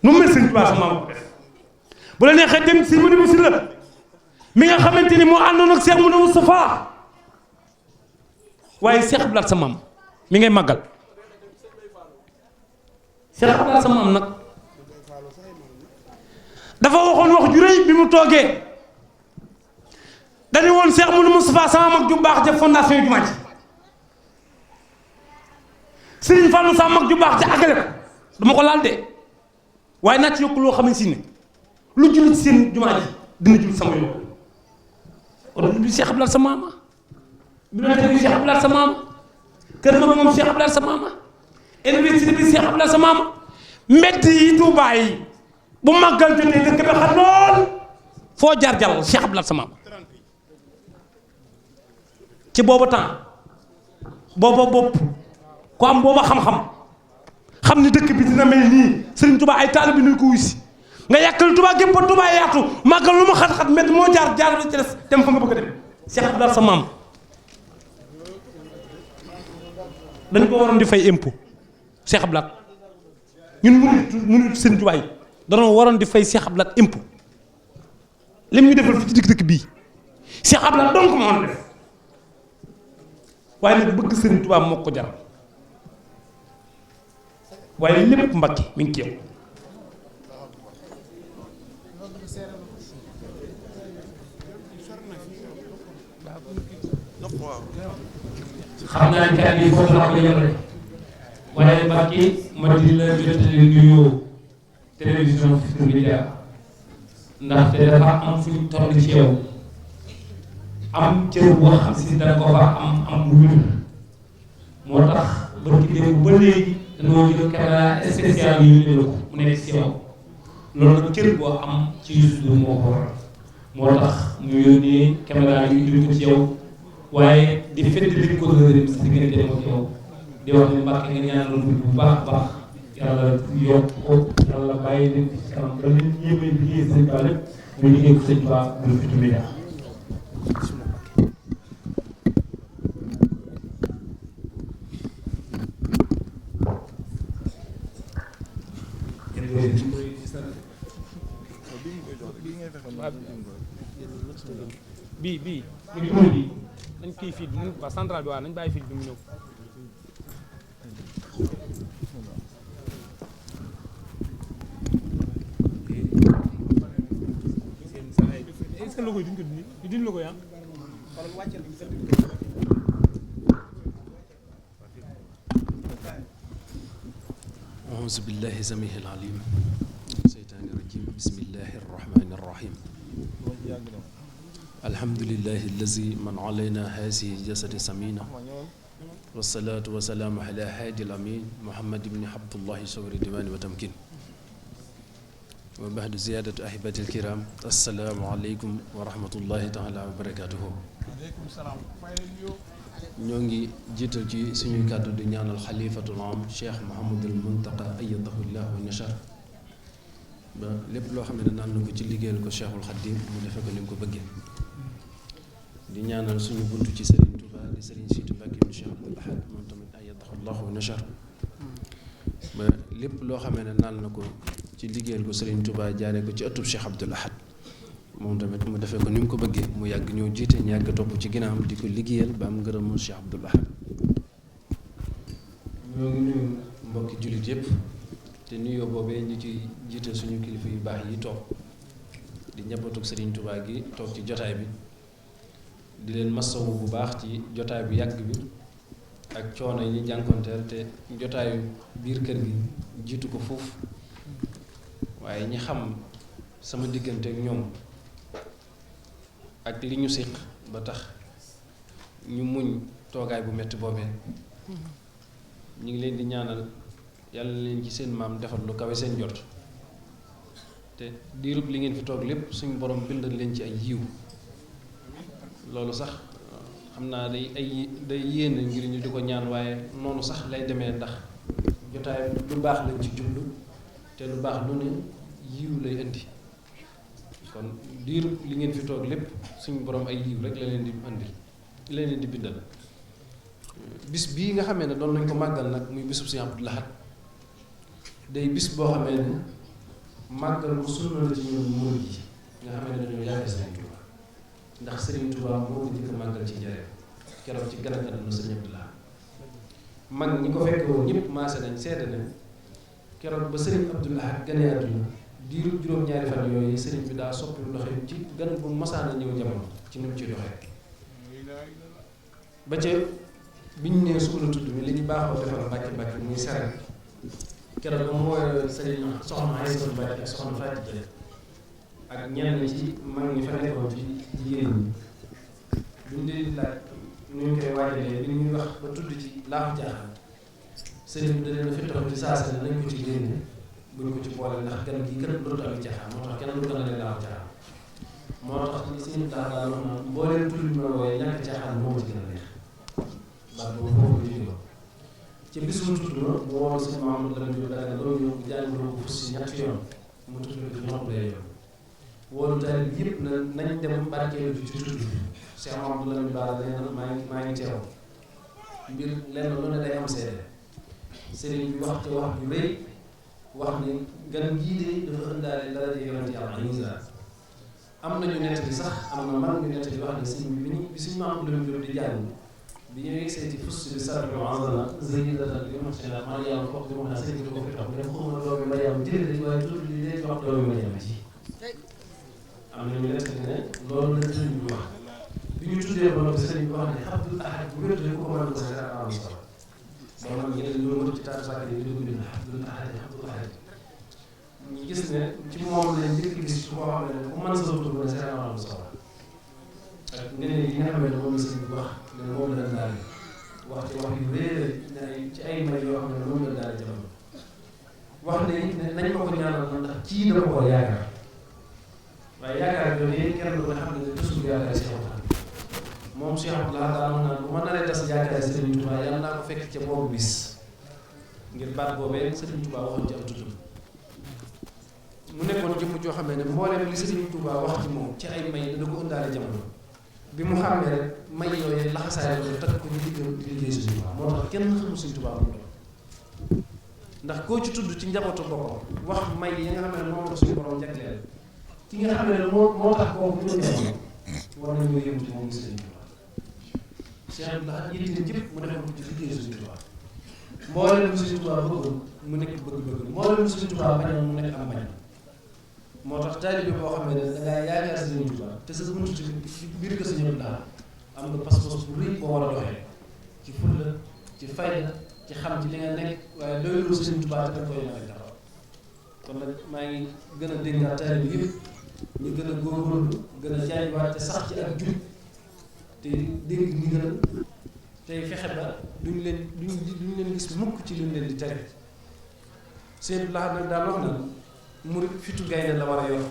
nu mel Sëriñ Tuubaa sa maam ko def bu la neexee dem ci sëñ Madiba Sylla mi nga xamante ni moo àndoon ak Cheikh Moudou Moustapha waaye Cheikh Abdou Lahad sa maam mi ngay màggal Cheikh Abdou Lahad sa maam nag dafa waxoon wax ju rëy bi mu toogee dañu woon Cheikh Moudou Moustapha sama mag ju baax ja fondation jumaa ji Serigne Fallou sama mag ju baax ja àggale ko dama ko laal de waaye naa ci yokk loo xam ne si ne lu julli ci seen jumaa ji dina julli sama yokk kon bi Cheikh Abdou Lahad sa maama bi doon teg Cheikh Abdou Lahad sa maama kër ma moom Cheikh Abdou Lahad sa maama université bi Cheikh Abdou Lahad sa maama mbedd yi Tuubaa yi bu màggal jotee dëkk bi xam lool foo jaar jàll Cheikh Abdou Lahad sa maama ci booba temps booba bopp ku am booba xam-xam xam ni dëkk bi dina mel nii Serigne Touba ay taalibe bi nuy ko wuy si nga yàkkal Touba gépp ba Touba yaatu màggal lu ma xat-xat met moo jaar la ci des dem fa nga bëgg a dem Cheikh Abdoulaye sa maam dañ ko waroon di fay impôt Cheikh Abdoulaye ñun mënu Serigne Touba yi danoo waroon di fay Cheikh Abdoulaye impôt lim ñu defal fi ci dëkk bii Cheikh Abdoulaye donc moo def waaye nag bëgg Serigne Touba moo ko jar waaye lépp Mbàkke mi ngi ci yow xam naa ne kàddu yi foofu la ko yemale waaye Mbàkke ma di la jotale nuyoo télévision Futurs Médias ndaxte dafa am fu ñu toll ci yow am cër boo xam si danga ko fa am bu wér moo tax barki démb ba léegi dañoo jël caméra spéciale yu ñu ko mu nekk ci yow loolu nag cër boo am ci Youssou moo ko waral moo tax mu yónnee caméra yu jël ko ci yow waaye di fedd li ko gërëm si diggante ak yow di wax ne Mbàkke nga ñaanal bu baax a baax yàlla yokk ko yàlla bàyyi leen ci kanam ba leen yéemee liggéey sëñ Ba lépp mu liggéey ko sëñ Ba bu Futurs Médias bii nañ kii fii waa central bi waaw nañ bàyyi fii bi mu ñëw est-ce que logo yi duñ ko dindi di dindi logo yaa أعوذ بالله السميع العليم الشيطان الرجيم بسم الله الرحمن الرحيم الحمد لله الذي من علينا هذه الجسد سمينة والصلاة والسلام على هادي الأمين محمد بن عبد الله صبر ديوان وتمكين وبعد زيادة أحبة الكرام السلام عليكم ورحمة الله تعالى وبركاته ñoo ngi jiital ci suñuy kàddu di ñaanal xalifatul am Cheikh Mouhamadul Muntaqa ayyadahu llah wa nasar ba lépp loo xam ne naan na ko ci liggéeyal ko Cheikhul Khadim mu defe ko ni mu ko bëggee di ñaanal suñu buntu ci Serigne Touba di Serigne Sidy Mbacké ibn Cheikh Abdoul Ahad moom tamit ayyadahu llah wa nasar ba lépp loo xam ne naan na ko ci liggéeyal ko Serigne Touba jaaree ko ci ëttub Cheikh Abdoul Ahad moom tamit mu defee ko ni mu ko bëggee mu yàgg ñoo jiite ñu yàgg topp ci ginnaawam di ko liggéeyal ba am ngërëmu Cheikh Abdoul Ahad ñoo ngi nuyu mbokki jullit yëpp te nuyoo boobee ñu ci jiite suñu kilifa yu baax yi toog di njabootu Serigne Touba gi toog ci jotaay bi di leen masawu bu baax ci jotaay bu yàgg bi ak coono yi ñu jànkonteel te jotaayu biir kër gi jiitu ko foofu waaye ñi xam sama diggante ak ñoom ak li ñu séq ba tax ñu muñ toogaay bu metti boobee ñu ngi leen di ñaanal yàlla leen ci seen maam defal lu kawe seen jot te diirub li ngeen fi toog lépp suñu borom bindal leen ci ay yiw loolu sax xam naa day yéene ngir ñu di ko ñaan waaye noonu sax lay demee ndax jotaay lu baax lañ ci jublu te lu baax lu ne yiw lay indi kon diiru li ngeen fi toog lépp suñu borom ay yiw rek la leen di andi la leen di bindal bis bii nga xamee ne doon nañ ko màggal nag muy bisub Sëriñ Abdoul Ahad day bis boo xamee ne màggal bu sunna la ci ñun murid yi nga xamee ne dañoo yàgg Sëriñ Touba ndax Sëriñ Touba moo ko njëkk màggal ci njëriñ keroog ci gën a àdduna Sëriñ Abdoul Ahad mag ñi ko fekk woon ñëpp maase nañ seede nañ keroog ba Sëriñ Abdoul Ahad gënee àdduna diiru juróom-ñaari fan yooyu sëriñ bi daa soppi doxee ci gan bu masaana ñëw jamono ci ni mu ci doxee ba ca biñ nee suba la tudd mi li ñu baaxoo defal Mbàkke muy sare keroog ba mu woowee sëriñ soxna Aysatu Mbàkke ak soxna Faati Jële ak ñenn ci mag ñi fa nekkoon ci jigéen ñi buñ dee laaj nu ñu koy waajalee li ñuy wax ba tudd ci laafu jaaxal sëriñ bi da leen fi taxaw ci saa si nañ ko ci génne buñ ko ci boole ndax gan gi gën dootu am caaxaan moo tax kenn du gën a leen laafu caaxaan moo tax ni suñu daal wax na mbooleem tur bi ma wooyee ñàkk caaxaan moo ci gën a neex baat boobu foofu la jóge ci bis mu tudd ma mu woo si Mamadou Lamine Diop daga loolu ñëw jàng loo ko si ñetti yoon mu tudd ko ci nopp lay yoon woolu taalib yëpp na nañ dem barkeelu ci tudd bi Cheikh Mamadou Lamine Bara nee na maa ngi teew mbir lenn lu ne day am seede sëriñ bi wax ci wax ju rëy wax ni gan gii de dafa ëndaale dara ji yonent yàlla Isa am nañu nett bi sax am na man ñu nett bi wax ne sëriñ bi bi suñu Mamadou Lamine Diop di jàng bi ñu yegsee ci fus bi sarbi anzana zayyidatan bi mahsina Mariama wax bi wax na sëriñ bi ko fi tax bu def xuma doomi Mariama jëlee dañ waaye tudd li leen wax doomi Mariama ci am nañu nett ne loolu la sëriñ bi wax bi ñu tuddee ba noppi sëriñ bi wax ne Abdul Ahad bu wér ko ko mën ko sa am solo ba man ñi dañ doon ci taatu sàkk yi di dugg dina Abdul Ahad ñu gis ne ci moom lañ njëkk gis ci koo xam ne ku mën sa tur ba sa am solo ak ngeneen yi nga xam ne moom la sëriñ bi wax ne moom la daal wax ci wax yu réer ci ay may yoo xam ne moom la daal jamono wax ne nañ ma ko ñaanal ndax kii dama ko yaakaar waaye yaakaar yooyu yéen kenn du ko xam ne toujours yaakaar si xew moom Cheikh Abdoulaye daal wax naan bu ma naree tas yaakaar Serigne Touba yàlla naa ko fekk ca boobu bis ngir baat boobee Serigne Touba waxoon ci am tuddum mu nekkoon jëmm joo xam ne mbooleem li Serigne Touba wax ci moom ci ay may da ko ëndaale jamono bi mu xàmmee rek may yooyu laxasaay la takk ko ñu liggéey Serigne Touba moo tax kenn xamul Serigne Touba mu doon ndax koo ci tudd ci njabootu boppam wax may yi nga xam ne moom la suñu borom jagleel ki nga xam ne moo tax boobu ñu jamono war nañoo yëngu ci moom Serigne Touba Cheikh Abdoulaye yitteem jëpp mu defoon ko ci liggéey Serigne Touba mboolem Serigne Touba bëggoon mu nekk bëgg-bëgg mboolem Serigne Touba bañoon mu nekk am bañ moo tax taalibe boo xam ne da ngaa yaakaar Serigne Touba te sa buntu ci biir kër Serigne Abdoulaye am nga pas-pas bu rëy boo war a doxee ci fulla ci fayda ci xam ci li nga nekk waaye doylu Serigne Touba te da koy mën a dara kon nag maa ngi gën a déggaat taalibe yëpp ñu gën a góorgóorlu gën a jaaywaat te sax ci ak jub te dégg ndigal tey fexe ba duñ leen gis mukk ci luñ leen di tere seen laa nag daal wax na murid fitu gaynde la war a yor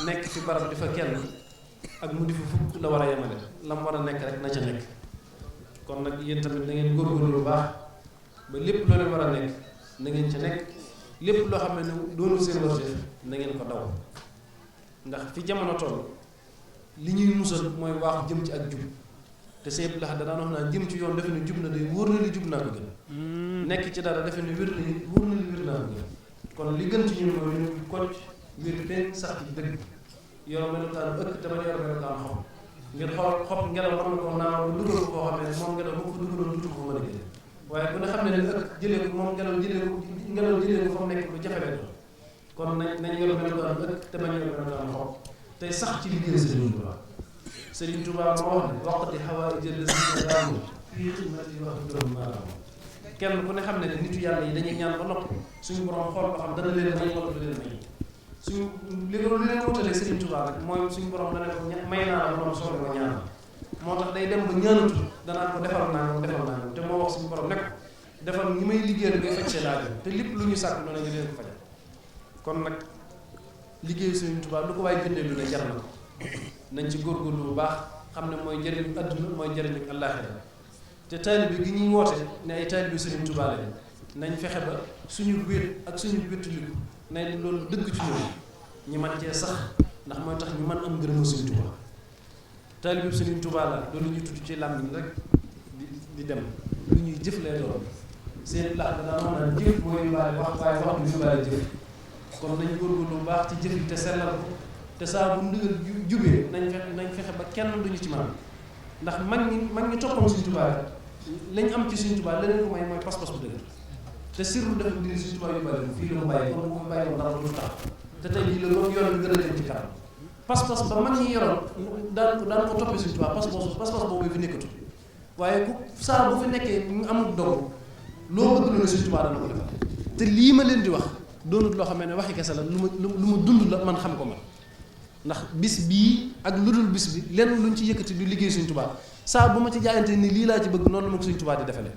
nekk fi barab di fa kenn ak mu di fa fukk la war a yemale la mu war a nekk rek na ca nekk kon nag yéen tamit da ngeen góorgóorlu lu baax ba lépp loo leen war a nekk na ngeen ca nekk lépp loo xam ne doonul seen warteef na ngeen ko daw ndax fi jamono toll li ñuy musal mooy waax jëm ci ak jub te sëñ Abdou Lahad danaa wax naa jëm ci yoon defe ne jub na day wóor na li jub naa ko gën nekk ci dara defe ne wér na wóor na li wér naa ko gën kon li gën ci ñun mooy ñu kocc wér pen sax ci dëgg yor melokaan ëkk te bañ yor melokaan xob ngir xob ngelaw mën na ko naaw dugal ko koo xam ne moom ngelaw bu ko dugaloon dutu ko mën a génne waaye ku ne xam ne ne ëkk jëlee ko moom ngelaw jëlee ko fa mu nekk lu jafe leen kon nañ yor melokaan ëkk te bañ yor melokaan xob tey sax ci liggéey Serigne Touba Serigne Touba moo wax ne waqti xawaari jël la fii xidmati wax dëgg maanaam kenn ku ne xam ne nitu yàlla yi dañuy ñaan ba noppi suñu borom xool ba xam dana leen may wala du leen may suñu li leen wutalee Serigne Touba rek mooy suñu borom dana ko may naa la ba noppi soxla ko ñaan moo tax day dem ba ñaanatu danaa ko defal naa ko te moo wax suñu borom nekk defal ñi may liggéeyal ngay faj seen aajo te lépp lu ñu sàkk noonu ñu leen ko fajal kon nag liggéeyu Serigne Touba lu ko waaye jëndee lu ne jar na ko nañ ci góorgóorlu bu baax xam ne mooy njëriñu adduna mooy njëriñu àllaaxira te taalibe gi ñuy woote ne ay taalibe Serigne Touba lañ nañ fexe ba suñu wéet ak suñu wéttaliku ne loolu dëgg ci ñoom ñi man cee sax ndax mooy tax ñu mën am ngërëmu Serigne Touba taalibe Serigne Touba la loolu ñuy tudd ci làmmiñ rek di dem lu ñuy jëf lay doon seen lax danaa mën naa jëf mooy yóbbaale wax waaye wax du yóbbaale jëf kon nañ góorgóorlu bu baax ci jëf yi te sellal ko te saa bu ndigal jubee nañ fexe ba kenn duñu ci man ndax mag ñi toppoon Serigne Touba lañ am ci Serigne Touba leneen ko may mooy pas-pas bu dëgg te sirru dafa diri Serigne Touba yóbbaale fii la mu bàyyi kon bu bàyyi woon dara du tax te tey jii la loolu yoon bi gën a leen ci kanam pas-pas ba mag ñi yoroon daan ko toppee Serigne Touba pas-pas boobu fi nekkatu waaye ku saa bu fi nekkee ñu amul dogu loo bëgg lu ne Serigne Touba dana ko defal te lii ma leen di wax doonut loo xam ne waxi kese la lu ma dund la man xam ko man ndax bis bii ak lu dul bis bi lenn luñ ci yëkkati du liggéey Serigne Touba saa bu ma ci jaayante ni lii laa ci bëgg noonu la ma ko Serigne Touba di defale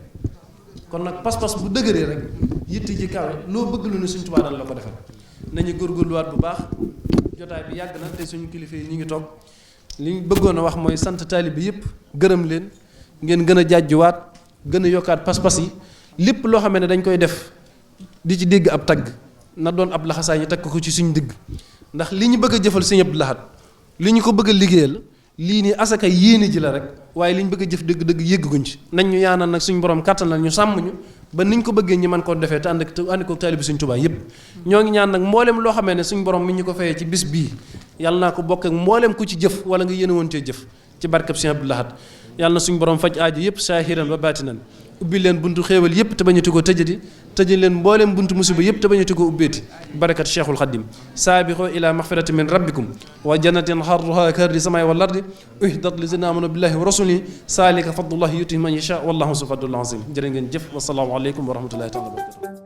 kon nag pas-pas bu dëgëree rek yitte ji kawe loo bëgg lu ne Serigne Touba dana la ko defal nañu góorgóorluwaat bu baax jotaay bi yàgg na te suñu kilifa yi ñu ngi toog li ñu bëggoon a wax mooy sant taalibe yëpp gërëm leen ngeen gën a jàjjuwaat gën a yokkaat pas-pas yi lépp loo xam ne dañ koy def di ci dégg ab tagg na doon ab laxasaay ñu teg ko ci suñu digg ndax li ñu bëgg a jëfal Sëñ Abdou Lahad li ñu ko bëgg a liggéeyal lii nii asaka yéene ji la rek waaye li ñu bëgg a jëf dëgg-dëgg yëgguñ ci nañ ñu yaanal nag suñu borom kàttan la ñu sàmm ñu ba niñ ko bëggee ñi mën koo defee te ànd ko taalibe Sëñ Tuubaa yëpp ñoo ngi ñaan nag mboolem loo xamee ne suñu borom mi ñu ko fayee ci bis bii yàlla naa ko bokk ak mboolem ku ci jëf wala nga yéene woon cee jëf ci barkab Sëñ Abdou Lahad yàlla na suñu borom faj aajo yëpp saahiran ba baatinan ubbi leen buntu xéewal yëpp te bañati ko tëjati tëjal leen mboolem buntu musiba yëpp te bañati ko ubbeeti barakat Cheikhul Khadim saabixoo ila maxfirati min rabbikum wa jannatin xarruha kardi samay wal ardi uhdat li zina amanu billahi wa rasulihi saalika fadlullahi yuti man yasha wallahu su fadlul azim jërë ngeen jëf wasalaamu aleykum wa rahmatullahi taala wa barakatuh